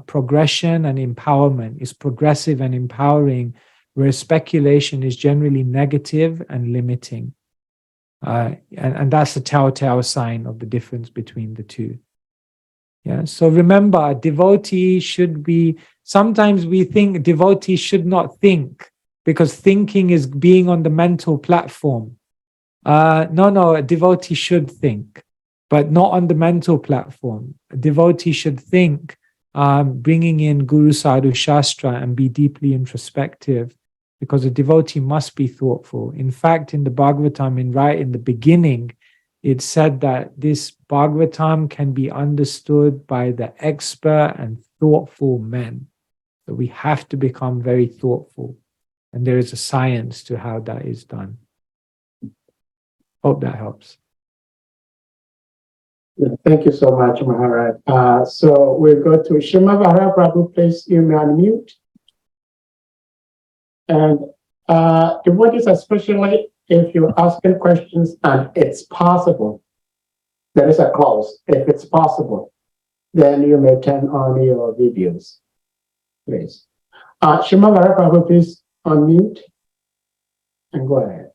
progression and empowerment. It's progressive and empowering, whereas speculation is generally negative and limiting. And that's a telltale sign of the difference between the two. Yeah. So remember, a devotee should be, sometimes we think devotees should not think because thinking is being on the mental platform. No, a devotee should think, but not on the mental platform. A devotee should think, bringing in Guru Sadhu Shastra and be deeply introspective, because a devotee must be thoughtful. In fact, in the Bhagavatam, right in the beginning, it said that this Bhagavatam can be understood by the expert and thoughtful men. So we have to become very thoughtful. And there is a science to how that is done. Hope that helps. Thank you so much, Maharaj. So we'll go to Shimavara Prabhu, please, you may unmute. And devotees, especially if you're asking questions and it's possible, there is a clause, if it's possible, then you may turn on your videos, please. Shimavara Prabhu, please unmute and go ahead.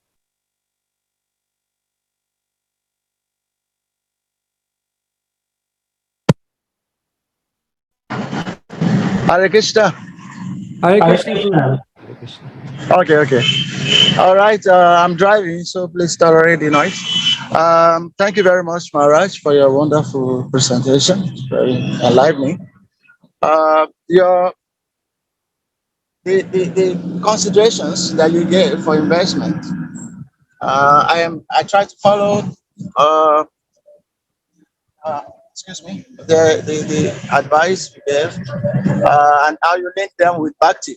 Hare Krishna. Hare Krishna. Hare Krishna. Okay. All right. I'm driving, so please tolerate the noise. Thank you very much, Maharaj, for your wonderful presentation. It's very enlightening. The considerations that you gave for investment, I try to follow. The advice you gave, and how you link them with bhakti.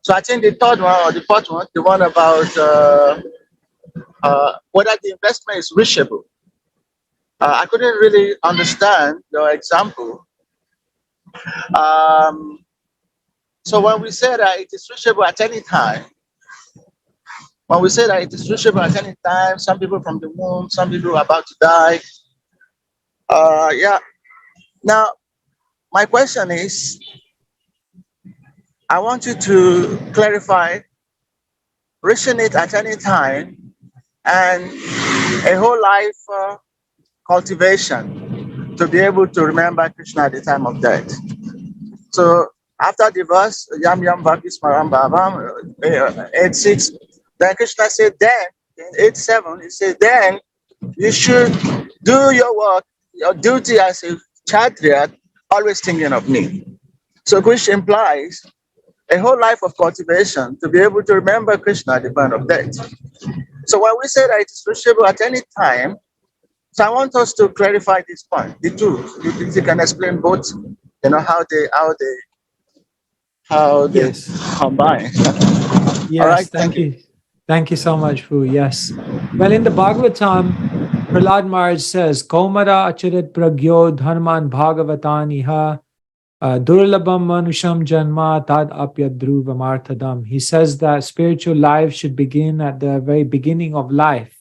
So I think the third one or the fourth one, the one about whether the investment is reachable. I couldn't really understand your example. So when we say that it is reachable at any time, some people from the womb, some people are about to die. Now, my question is, I want you to clarify reaching it at any time and a whole life cultivation to be able to remember Krishna at the time of death. So after the verse, Yam Yam Bhakti Smaram Bhavam, 8:6, then Krishna said, then, in 8:7, he said, then you should do your work, your duty as a Kshatriya, always thinking of me. So which implies a whole life of cultivation to be able to remember Krishna at the point of death. So when we say that it is reachable at any time, so I want us to clarify this point, the two. You can explain both, how they Yes. combine. Yes, All right, thank you. Thank you so much, Fu. Yes. Well, in the Bhagavatam, Prahlad Maharaj says, Kaumara acharit pragyo dharman bhagavataniha durlabham manusham janma tad apyadruvamarthadam. He says that spiritual life should begin at the very beginning of life.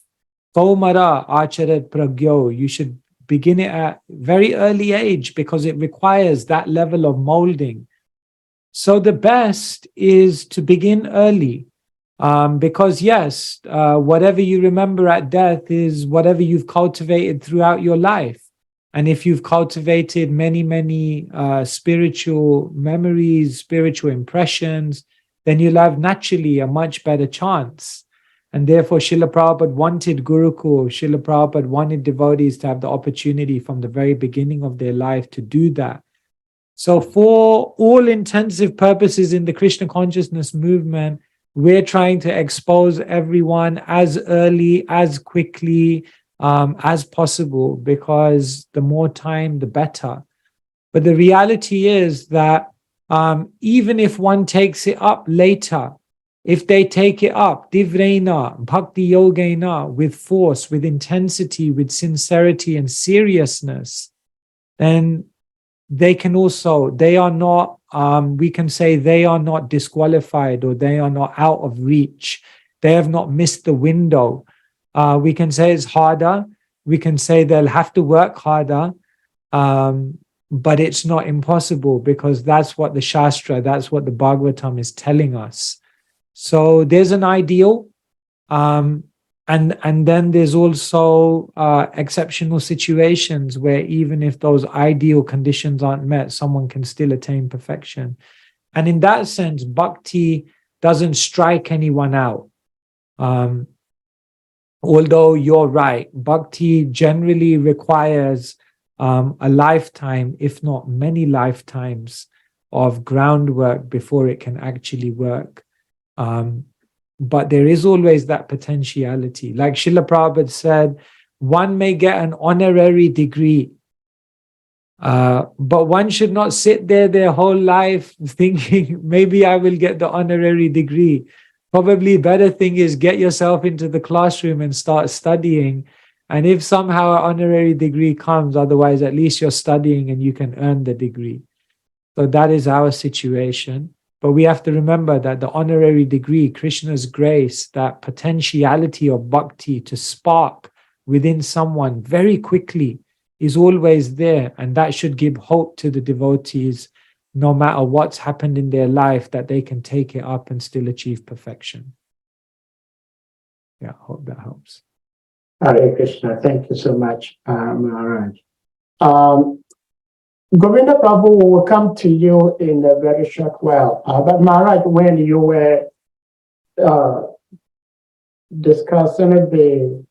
Kaumara acharit pragyo. You should begin it at very early age because it requires that level of molding. So the best is to begin early. Because yes, whatever you remember at death is whatever you've cultivated throughout your life. And if you've cultivated many spiritual memories, spiritual impressions, then you'll have naturally a much better chance. And therefore, Srila Prabhupada wanted Gurukul, Srila Prabhupada wanted devotees to have the opportunity from the very beginning of their life to do that. So for all intensive purposes in the Krishna consciousness movement, we're trying to expose everyone as early, as quickly as possible, because the more time, the better. But the reality is that even if one takes it up later, if they take it up, divrena, bhakti yogena, with force, with intensity, with sincerity and seriousness, then they can also, they are not, we can say they are not disqualified, or they are not out of reach. They have not missed the window. We can say it's harder. We can say they'll have to work harder. But it's not impossible, because that's what the Shastra, that's what the Bhagavatam is telling us. So there's an ideal, and then there's also exceptional situations where even if those ideal conditions aren't met, someone can still attain perfection. And in that sense, bhakti doesn't strike anyone out. Although you're right, bhakti generally requires a lifetime, if not many lifetimes, of groundwork before it can actually work. But there is always that potentiality. Like Srila Prabhupada said, one may get an honorary degree, but one should not sit there their whole life thinking, maybe I will get the honorary degree. Probably better thing is get yourself into the classroom and start studying. And if somehow an honorary degree comes, otherwise at least you're studying and you can earn the degree. So that is our situation. But we have to remember that the honorary degree, Krishna's grace, that potentiality of bhakti to spark within someone very quickly is always there. And that should give hope to the devotees, no matter what's happened in their life, that they can take it up and still achieve perfection. Yeah, I hope that helps. Hare Krishna. Thank you so much, Maharaj. Govinda Prabhu will come to you in a very short while. But Maharaj, when you were discussing the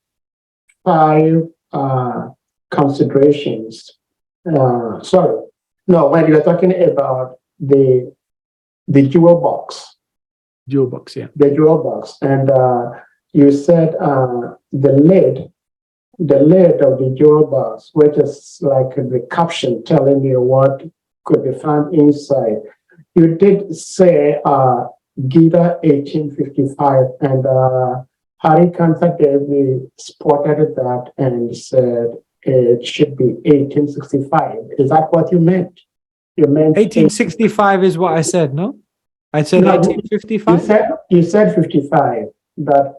5 considerations, when you were talking about the jewel box. Jewel box, yeah. The jewel box. And you said the lid of the jewel box, which is like the caption telling you what could be found inside. You did say Gita 1855, and Harikanta Devi spotted that and said it should be 1865. Is that what you meant? You meant 1865 is what I said, no? I said No, 1855? You said 55, but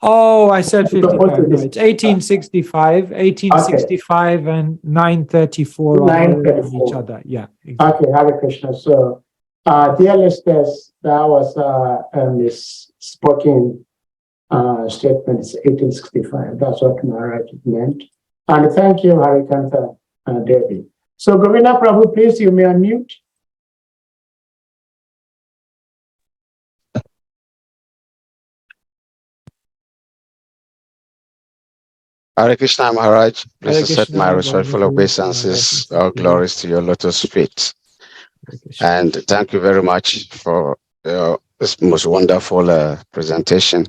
Oh, I said 55. No, Supposed to it's 1865, 1865 and 934 are mirroring 934. each other. Yeah, exactly. Okay, Hare Krishna. So, dear listeners, that was this spoken statement. It's 1865. That's what Maharaj meant. And thank you, Harikanta Devi. So, Govinda Prabhu, please, you may unmute. Hare Krishna Maharaj, please Hare accept Krishna, my respectful Bhagavad obeisances. Gita, All glories to your lotus feet. Hare Krishna. And thank you very much for this most wonderful presentation.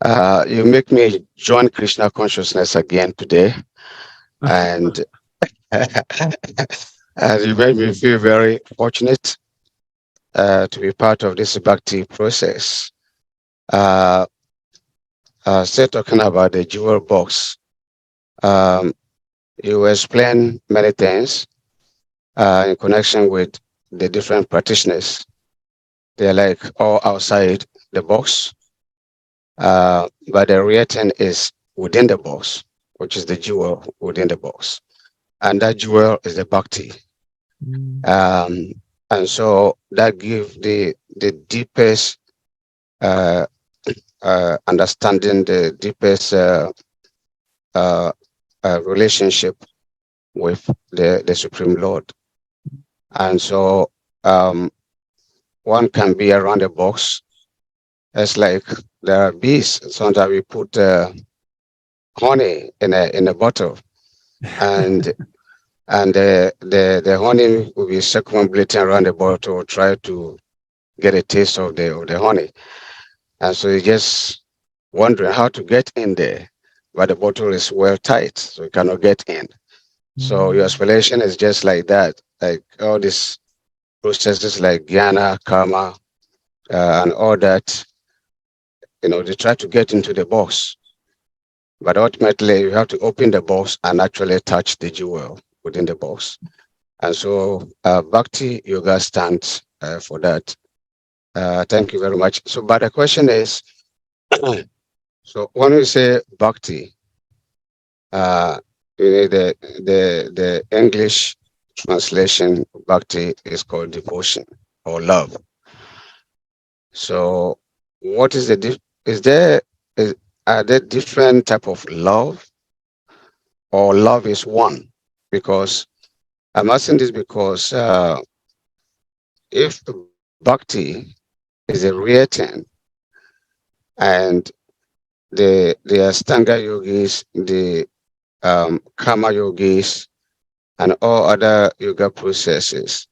You make me join Krishna consciousness again today. And, and you made me feel very fortunate to be part of this bhakti process. Still talking about the jewel box. You explain many things in connection with the different practitioners. They're like all outside the box, but the real thing is within the box, which is the jewel within the box. And that jewel is the bhakti. And so that gives the deepest understanding, the deepest relationship with the Supreme Lord. And so one can be around the box. It's like there are bees. Sometimes we put honey in a bottle, and the honey will be circumambulating around the bottle, try to get a taste of the honey. And so you just wondering how to get in there, but the bottle is well tight, so you cannot get in. So your explanation is just like that, like all these processes like jnana, karma, and all that they try to get into the box. But ultimately, you have to open the box and actually touch the jewel within the box. And so Bhakti Yoga stands for that. Thank you very much. So, but the question is, so when we say Bhakti, the English translation of Bhakti is called devotion or love. So, what is are there different type of love, or love is one? Because I'm asking this because if Bhakti is a real thing, and the Astanga yogis, the Karma yogis, and all other yoga processes,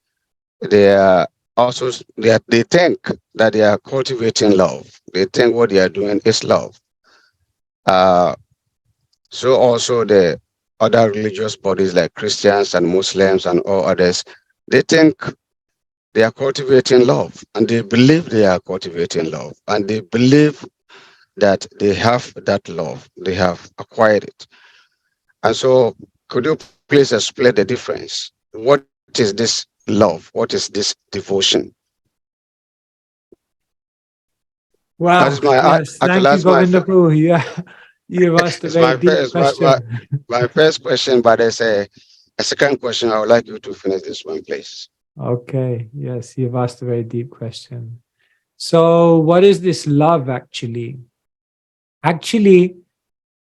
they are also they think that they are cultivating love. They think what they are doing is love. So also the other religious bodies like Christians and Muslims and all others, they think they are cultivating love, and they believe they are cultivating love, and they believe that they have that love, they have acquired it. And so could you please explain the difference? What is this love? What is this devotion? Wow. That is my Yes. Thank you, Govinda Prabhu. Yeah. You've asked a very deep question. my first question, but there's a second question. I would like you to finish this one, please. Okay. Yes, you've asked a very deep question. So, what is this love actually? Actually,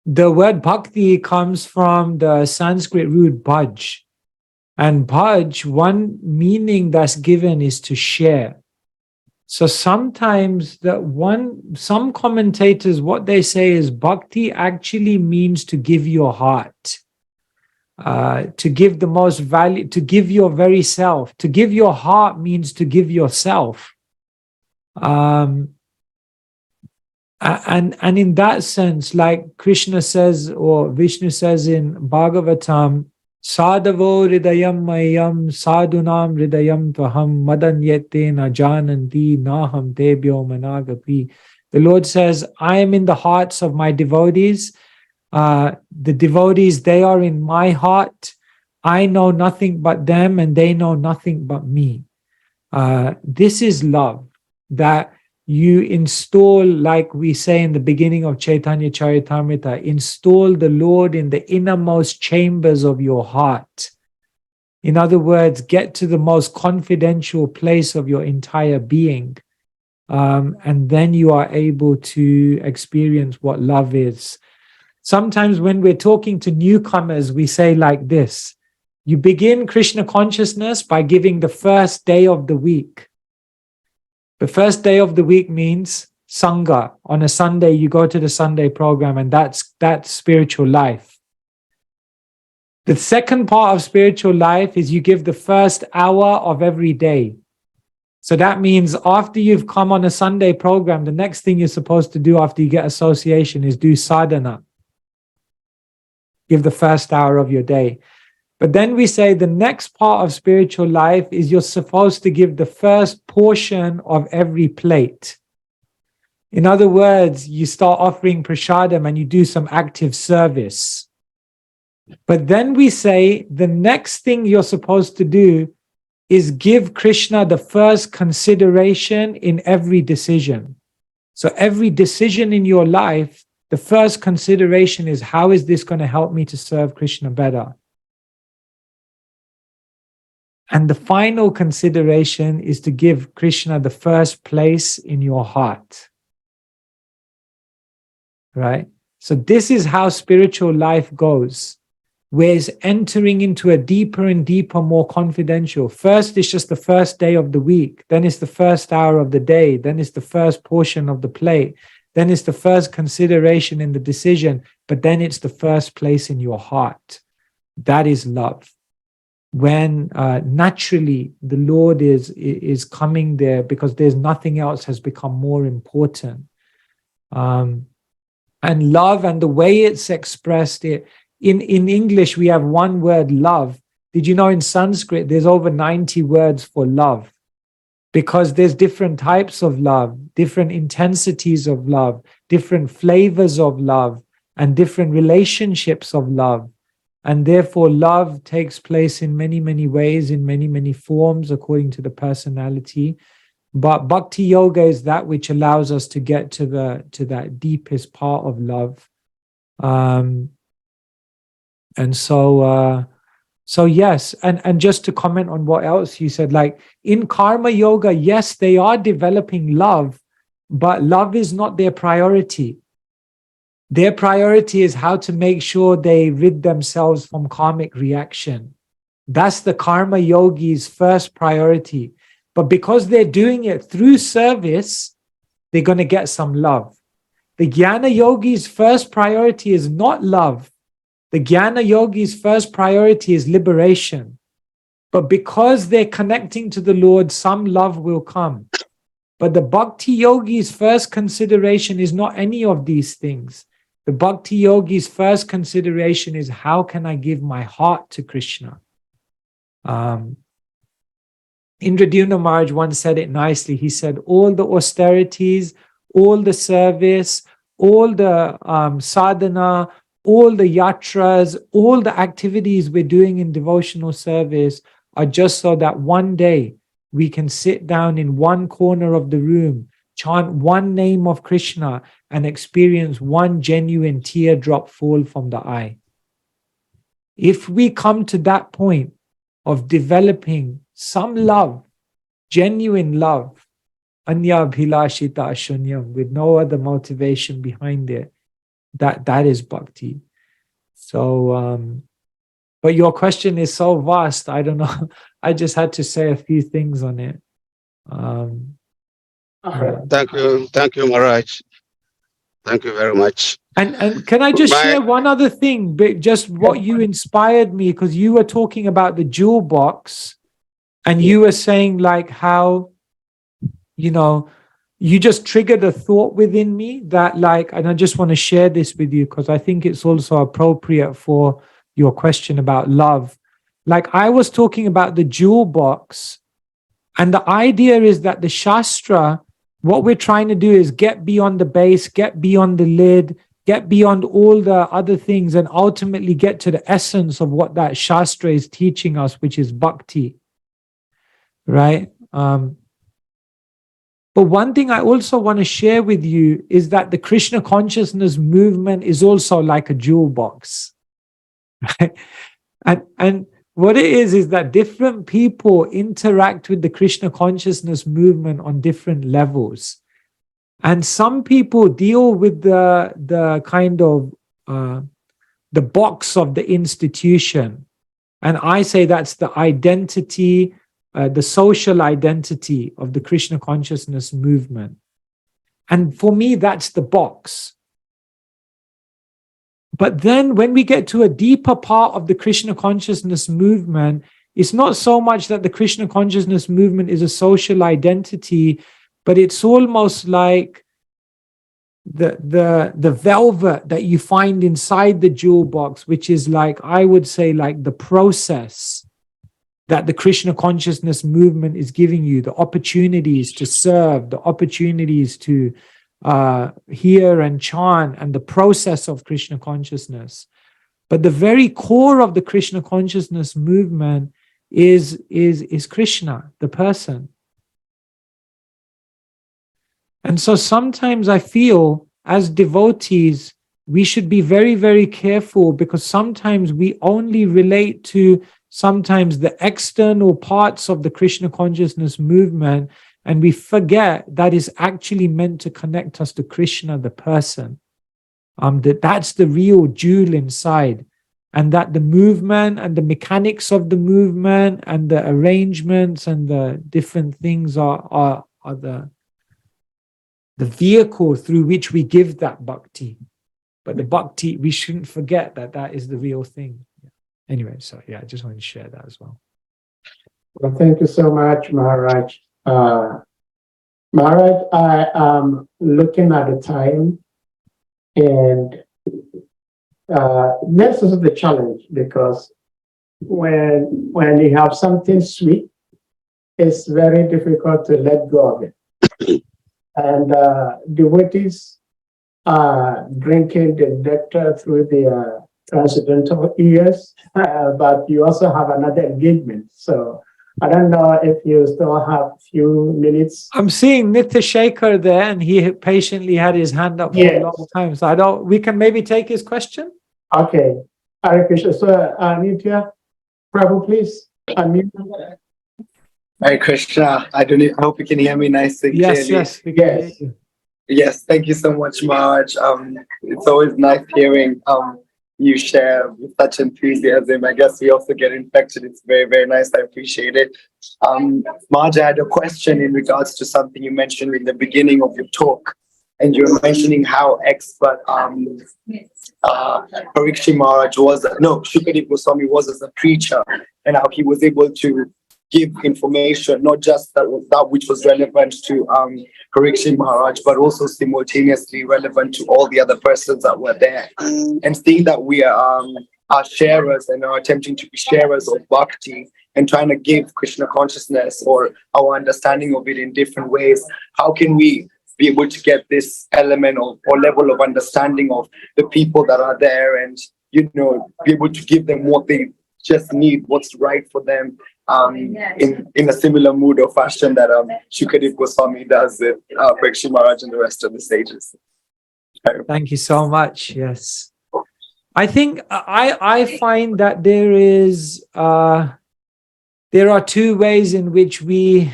the word bhakti comes from the Sanskrit root bhaj. And bhaj, one meaning that's given is to share. So sometimes some commentators, what they say is bhakti actually means to give your heart, to give the most value, to give your very self. To give your heart means to give yourself. And in that sense, like Krishna says, or Vishnu says in Bhagavatam, Sadhavo hridayam mayam sadhunam hridayam tvaham madanyete na jananti naham tebhyo managapi. The Lord says, I am in the hearts of my devotees. The devotees, they are in my heart. I know nothing but them, and they know nothing but me. This is love that you install, like we say in the beginning of Chaitanya Charitamrita, install the Lord in the innermost chambers of your heart. In other words, get to the most confidential place of your entire being. And then you are able to experience what love is. Sometimes when we're talking to newcomers, we say like this: you begin Krishna consciousness by giving the first day of the week. The first day of the week means Sangha. On a Sunday, you go to the Sunday program, and that's spiritual life. The second part of spiritual life is you give the first hour of every day. So that means after you've come on a Sunday program, the next thing you're supposed to do after you get association is do sadhana. Give the first hour of your day. But then we say the next part of spiritual life is you're supposed to give the first portion of every plate. In other words, you start offering prasadam and you do some active service. But then we say the next thing you're supposed to do is give Krishna the first consideration in every decision. So every decision in your life, the first consideration is, how is this going to help me to serve Krishna better? And the final consideration is to give Krishna the first place in your heart. Right? So this is how spiritual life goes, where it's entering into a deeper and deeper, more confidential. First, it's just the first day of the week. Then it's the first hour of the day. Then it's the first portion of the plate. Then it's the first consideration in the decision. But then it's the first place in your heart. That is love. When naturally the Lord is coming there, because there's nothing else has become more important. And love, and the way it's expressed, in English we have one word, love. Did you know in Sanskrit there's over 90 words for love? because there's different types of love, different intensities of love, different flavors of love, and different relationships of love. And therefore, love takes place in many, many ways, in many, many forms, according to the personality. But bhakti yoga is that which allows us to get to that deepest part of love. So yes, and just to comment on what else you said, like in karma yoga, yes, they are developing love, but love is not their priority. Their priority is how to make sure they rid themselves from karmic reaction. That's the karma yogi's first priority. But because they're doing it through service, they're going to get some love. The jnana yogi's first priority is not love. The jnana yogi's first priority is liberation. But because they're connecting to the Lord, some love will come. But the bhakti yogi's first consideration is not any of these things. The bhakti yogi's first consideration is, how can I give my heart to Krishna? Indradyumna Maharaj once said it nicely. He said, all the austerities, all the service, all the sadhana, all the yatras, all the activities we're doing in devotional service are just so that one day we can sit down in one corner of the room, chant one name of Krishna, and experience one genuine teardrop fall from the eye. If we come to that point of developing some love, genuine love, anya bhilashita ashunyam, with no other motivation behind it, that is bhakti. So, but your question is so vast, I don't know. I just had to say a few things on it. Thank you, Maharaj. Thank you very much. And can I just share one other thing, just what you inspired me, because you were talking about the jewel box, and you were saying like how, you just triggered a thought within me that like, and I just want to share this with you because I think it's also appropriate for your question about love. Like I was talking about the jewel box, and the idea is that the Shastra, what we're trying to do is get beyond the base, get beyond the lid, get beyond all the other things, and ultimately get to the essence of what that Shastra is teaching us, which is bhakti, right? But one thing I also want to share with you is that the Krishna consciousness movement is also like a jewel box, right? And what it is that different people interact with the Krishna consciousness movement on different levels. And some people deal with the kind of the box of the institution. And I say that's the identity, the social identity of the Krishna consciousness movement. And for me, that's the box. But then when we get to a deeper part of the Krishna consciousness movement, it's not so much that the Krishna consciousness movement is a social identity, but it's almost like the velvet that you find inside the jewel box, which is like, I would say, like the process that the Krishna consciousness movement is giving you, the opportunities to serve, the opportunities to hear and chant, and the process of Krishna consciousness. But the very core of the Krishna consciousness movement is Krishna, the person. And so sometimes I feel as devotees, we should be very, very careful, because sometimes we only relate to sometimes the external parts of the Krishna consciousness movement, and we forget that is actually meant to connect us to Krishna, the person. That's the real jewel inside. And that the movement and the mechanics of the movement and the arrangements and the different things are the vehicle through which we give that bhakti. But the bhakti, we shouldn't forget that is the real thing. Anyway, so yeah, I just wanted to share that as well. Well, thank you so much, Maharaj. Maharaj, I am looking at the time, and this is the challenge, because when you have something sweet it's very difficult to let go of it. And devotees are drinking the nectar through the transcendental ears, but you also have another engagement. So I don't know if you still have a few minutes. I'm seeing Nitya Shekhar there, and he patiently had his hand up for a long time. So we can maybe take his question. Okay. Hare Krishna. So Nitya, Prabhu, please unmute. Hare Krishna. I hope you can hear me nice and clearly. Yes, we can hear you. Yes, thank you so much, Maharaj. It's always nice hearing you share with such enthusiasm. I guess we also get infected. It's very, very nice. I appreciate it. Maharaj, I had a question in regards to something you mentioned in the beginning of your talk. And you were mentioning how expert Parikshit Maharaj Shukadev Goswami was as a preacher, and how he was able to give information, not just that which was relevant to Parikshit Maharaj, but also simultaneously relevant to all the other persons that were there. And seeing that we are sharers and are attempting to be sharers of bhakti and trying to give Krishna consciousness or our understanding of it in different ways, how can we be able to get this element of or level of understanding of the people that are there and, be able to give them what they just need, what's right for them, in a similar mood or fashion that Shukadev Goswami does with Parikshit Maharaj and the rest of the sages. Thank you so much. Yes. I think I find that there are two ways in which we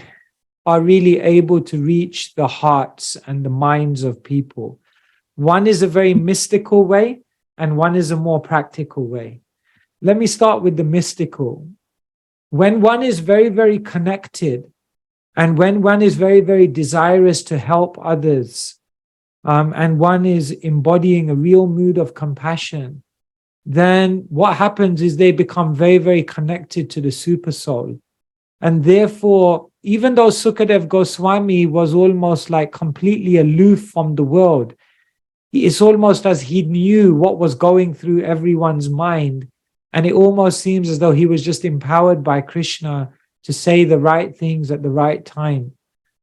are really able to reach the hearts and the minds of people. One is a very mystical way, and one is a more practical way. Let me start with the mystical. When one is very, very connected, and when one is very, very desirous to help others, and one is embodying a real mood of compassion, then what happens is they become very, very connected to the super soul. And therefore, even though Sukadev Goswami was almost like completely aloof from the world, it's almost as he knew what was going through everyone's mind. And it almost seems as though he was just empowered by Krishna to say the right things at the right time.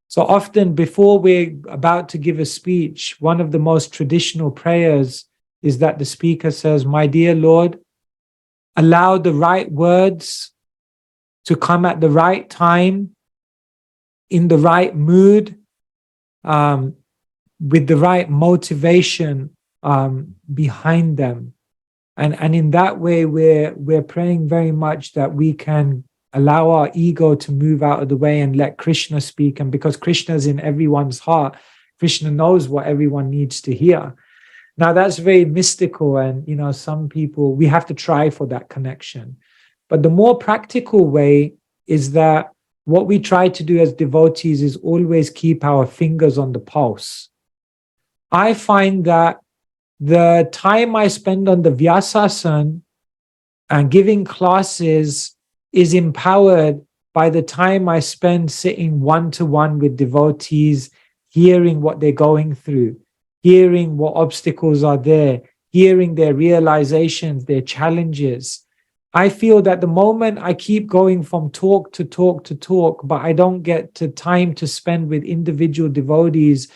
So often before we're about to give a speech, one of the most traditional prayers is that the speaker says, "My dear Lord, allow the right words to come at the right time, in the right mood, with the right motivation behind them." And in that way, we're praying very much that we can allow our ego to move out of the way and let Krishna speak. And because Krishna is in everyone's heart, Krishna knows what everyone needs to hear. Now that's very mystical, and some people, we have to try for that connection. But the more practical way is that what we try to do as devotees is always keep our fingers on the pulse. I find that the time I spend on the Vyasasana and giving classes is empowered by the time I spend sitting one-to-one with devotees, hearing what they're going through, hearing what obstacles are there, hearing their realizations, their challenges. I feel that the moment I keep going from talk to talk to talk, but I don't get to time to spend with individual devotees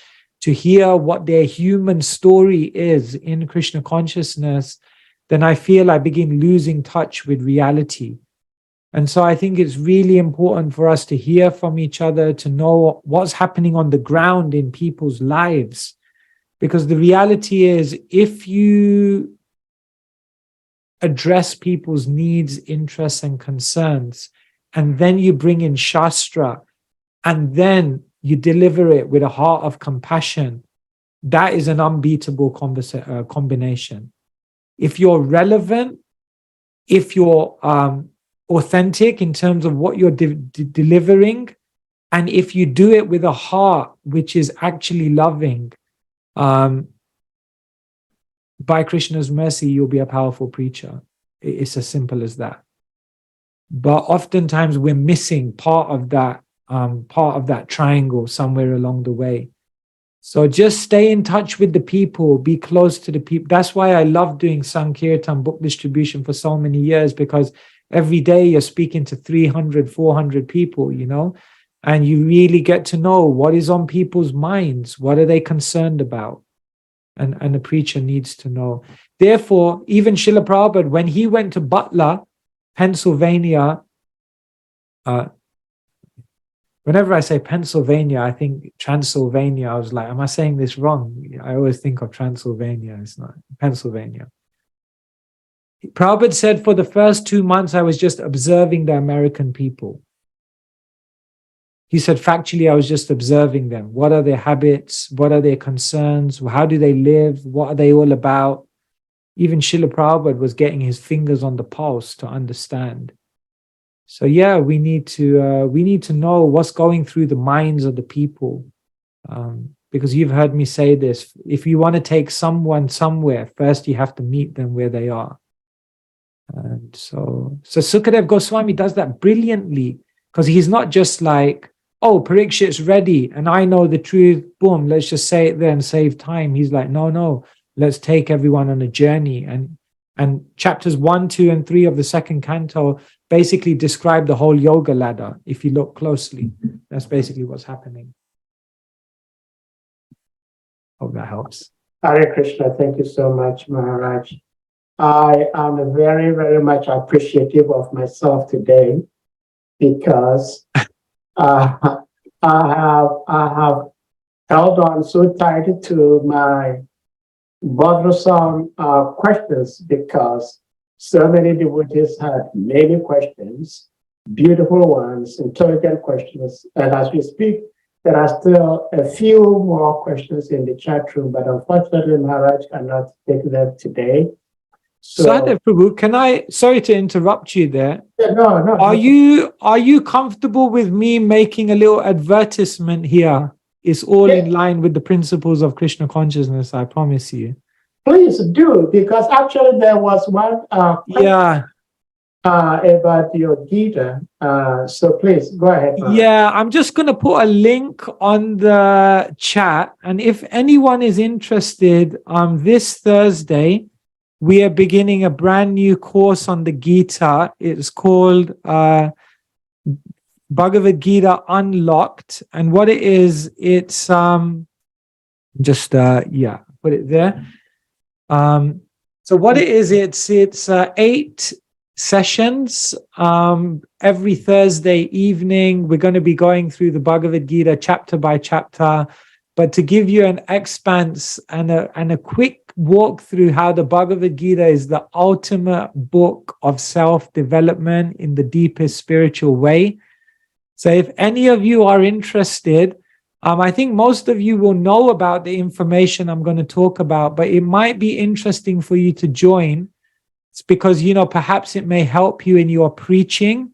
to hear what their human story is in Krishna consciousness, then I feel I begin losing touch with reality. And so I think it's really important for us to hear from each other, to know what's happening on the ground in people's lives. Because the reality is, if you address people's needs, interests, and concerns, and then you bring in Shastra, and then you deliver it with a heart of compassion, that is an unbeatable combination. If you're relevant, if you're authentic in terms of what you're delivering, and if you do it with a heart which is actually loving, by Krishna's mercy, you'll be a powerful preacher. It's as simple as that. But oftentimes we're missing part of that triangle somewhere along the way. So just stay in touch with the people, be close to the people. That's why I love doing Sankirtan book distribution for so many years, because every day you're speaking to 300, 400 people, you know, and you really get to know what is on people's minds. What are they concerned about? And the preacher needs to know. Therefore, even Srila Prabhupada, when he went to Butler, Pennsylvania, whenever I say Pennsylvania, I think Transylvania. I was like, am I saying this wrong? I always think of Transylvania. It's not Pennsylvania. Prabhupada said, for the first 2 months, I was just observing the American people. He said, factually, I was just observing them. What are their habits? What are their concerns? How do they live? What are they all about? Even Srila Prabhupada was getting his fingers on the pulse to understand. So yeah, we need to know what's going through the minds of the people. Because you've heard me say this, if you want to take someone somewhere, first you have to meet them where they are. And so Sukadev Goswami does that brilliantly, because he's not just like, oh, Parikshit's ready and I know the truth, boom, let's just say it there and save time. He's like, no, let's take everyone on a journey. And chapters 1, 2, and 3 of the second canto basically describe the whole yoga ladder. If you look closely, that's basically what's happening. Hope that helps. Hare Krishna, thank you so much, Maharaj. I am very, very much appreciative of myself today because I have held on so tight to my bothersome questions because so many devotees had many questions, beautiful ones, intelligent questions. And as we speak, there are still a few more questions in the chat room, but unfortunately, Maharaj cannot take them today. So, Sahadev Prabhu, sorry to interrupt you there. no. Are you comfortable with me making a little advertisement here? It's all in line with the principles of Krishna consciousness, I promise you. Please do, because actually there was one question about your Gita. So please go ahead. Maharaj. Yeah, I'm just going to put a link on the chat. And if anyone is interested, this Thursday, we are beginning a brand new course on the Gita. It's called Bhagavad Gita Unlocked. And what it is, it's put it there. So what it is, it's 8 sessions every Thursday evening. We're going to be going through the Bhagavad Gita chapter by chapter. But to give you an expanse and a quick walk through how the Bhagavad Gita is the ultimate book of self-development in the deepest spiritual way. So if any of you are interested, I think most of you will know about the information I'm going to talk about, but it might be interesting for you to join. It's because, perhaps it may help you in your preaching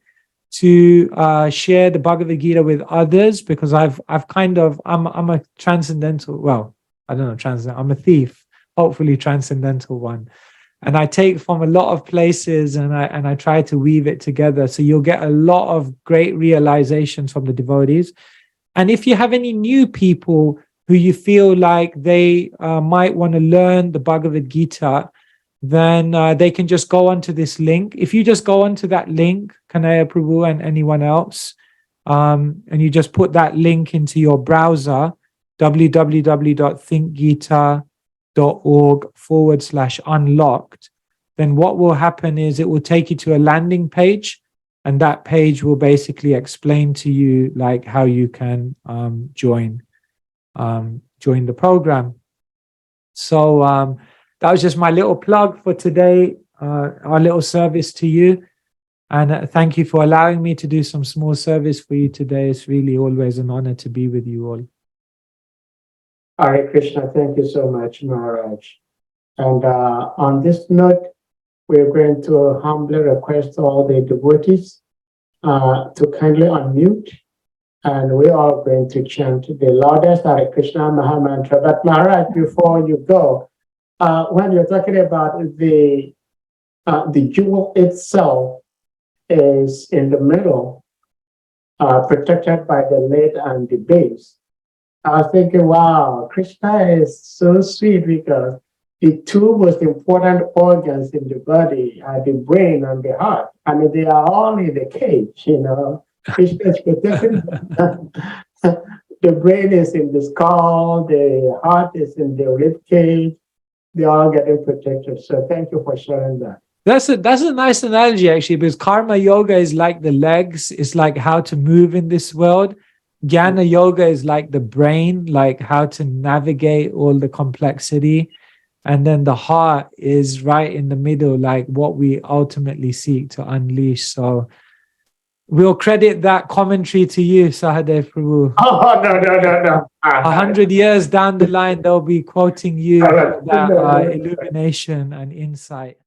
to share the Bhagavad Gita with others, because I'm a transcendental, well, I don't know, transcendental, I'm a thief, hopefully transcendental one. And I take from a lot of places and I try to weave it together. So you'll get a lot of great realizations from the devotees. And if you have any new people who you feel like they might want to learn the Bhagavad Gita, then they can just go onto this link. If you just go onto that link, Kanaya Prabhu and anyone else, and you just put that link into your browser, www.thinkgita.org/unlocked, then what will happen is it will take you to a landing page, and that page will basically explain to you like how you can join the program. So that was just my little plug for today, our little service to you. And thank you for allowing me to do some small service for you today. It's really always an honor to be with you all. Hare Krishna, thank you so much, Maharaj. And on this note, we're going to humbly request all the devotees to kindly unmute, and we are going to chant the loudest Hare Krishna Maha Mantra. But Maharaj, before you go, when you're talking about the jewel itself is in the middle, protected by the lid and the base. I was thinking, wow, Krishna is so sweet because the two most important organs in the body are the brain and the heart. And they are all in the cage, you know. Krishna's protecting them. The brain is in the skull, the heart is in the rib cage. They're all getting protected. So thank you for sharing that. That's a nice analogy, actually, because karma yoga is like the legs, it's like how to move in this world. Jnana yoga is like the brain, like how to navigate all the complexity. And then the heart is right in the middle, like what we ultimately seek to unleash. So we'll credit that commentary to you, Sahadev Prabhu. Oh, no. 100 years down the line, they'll be quoting you for that illumination and insight.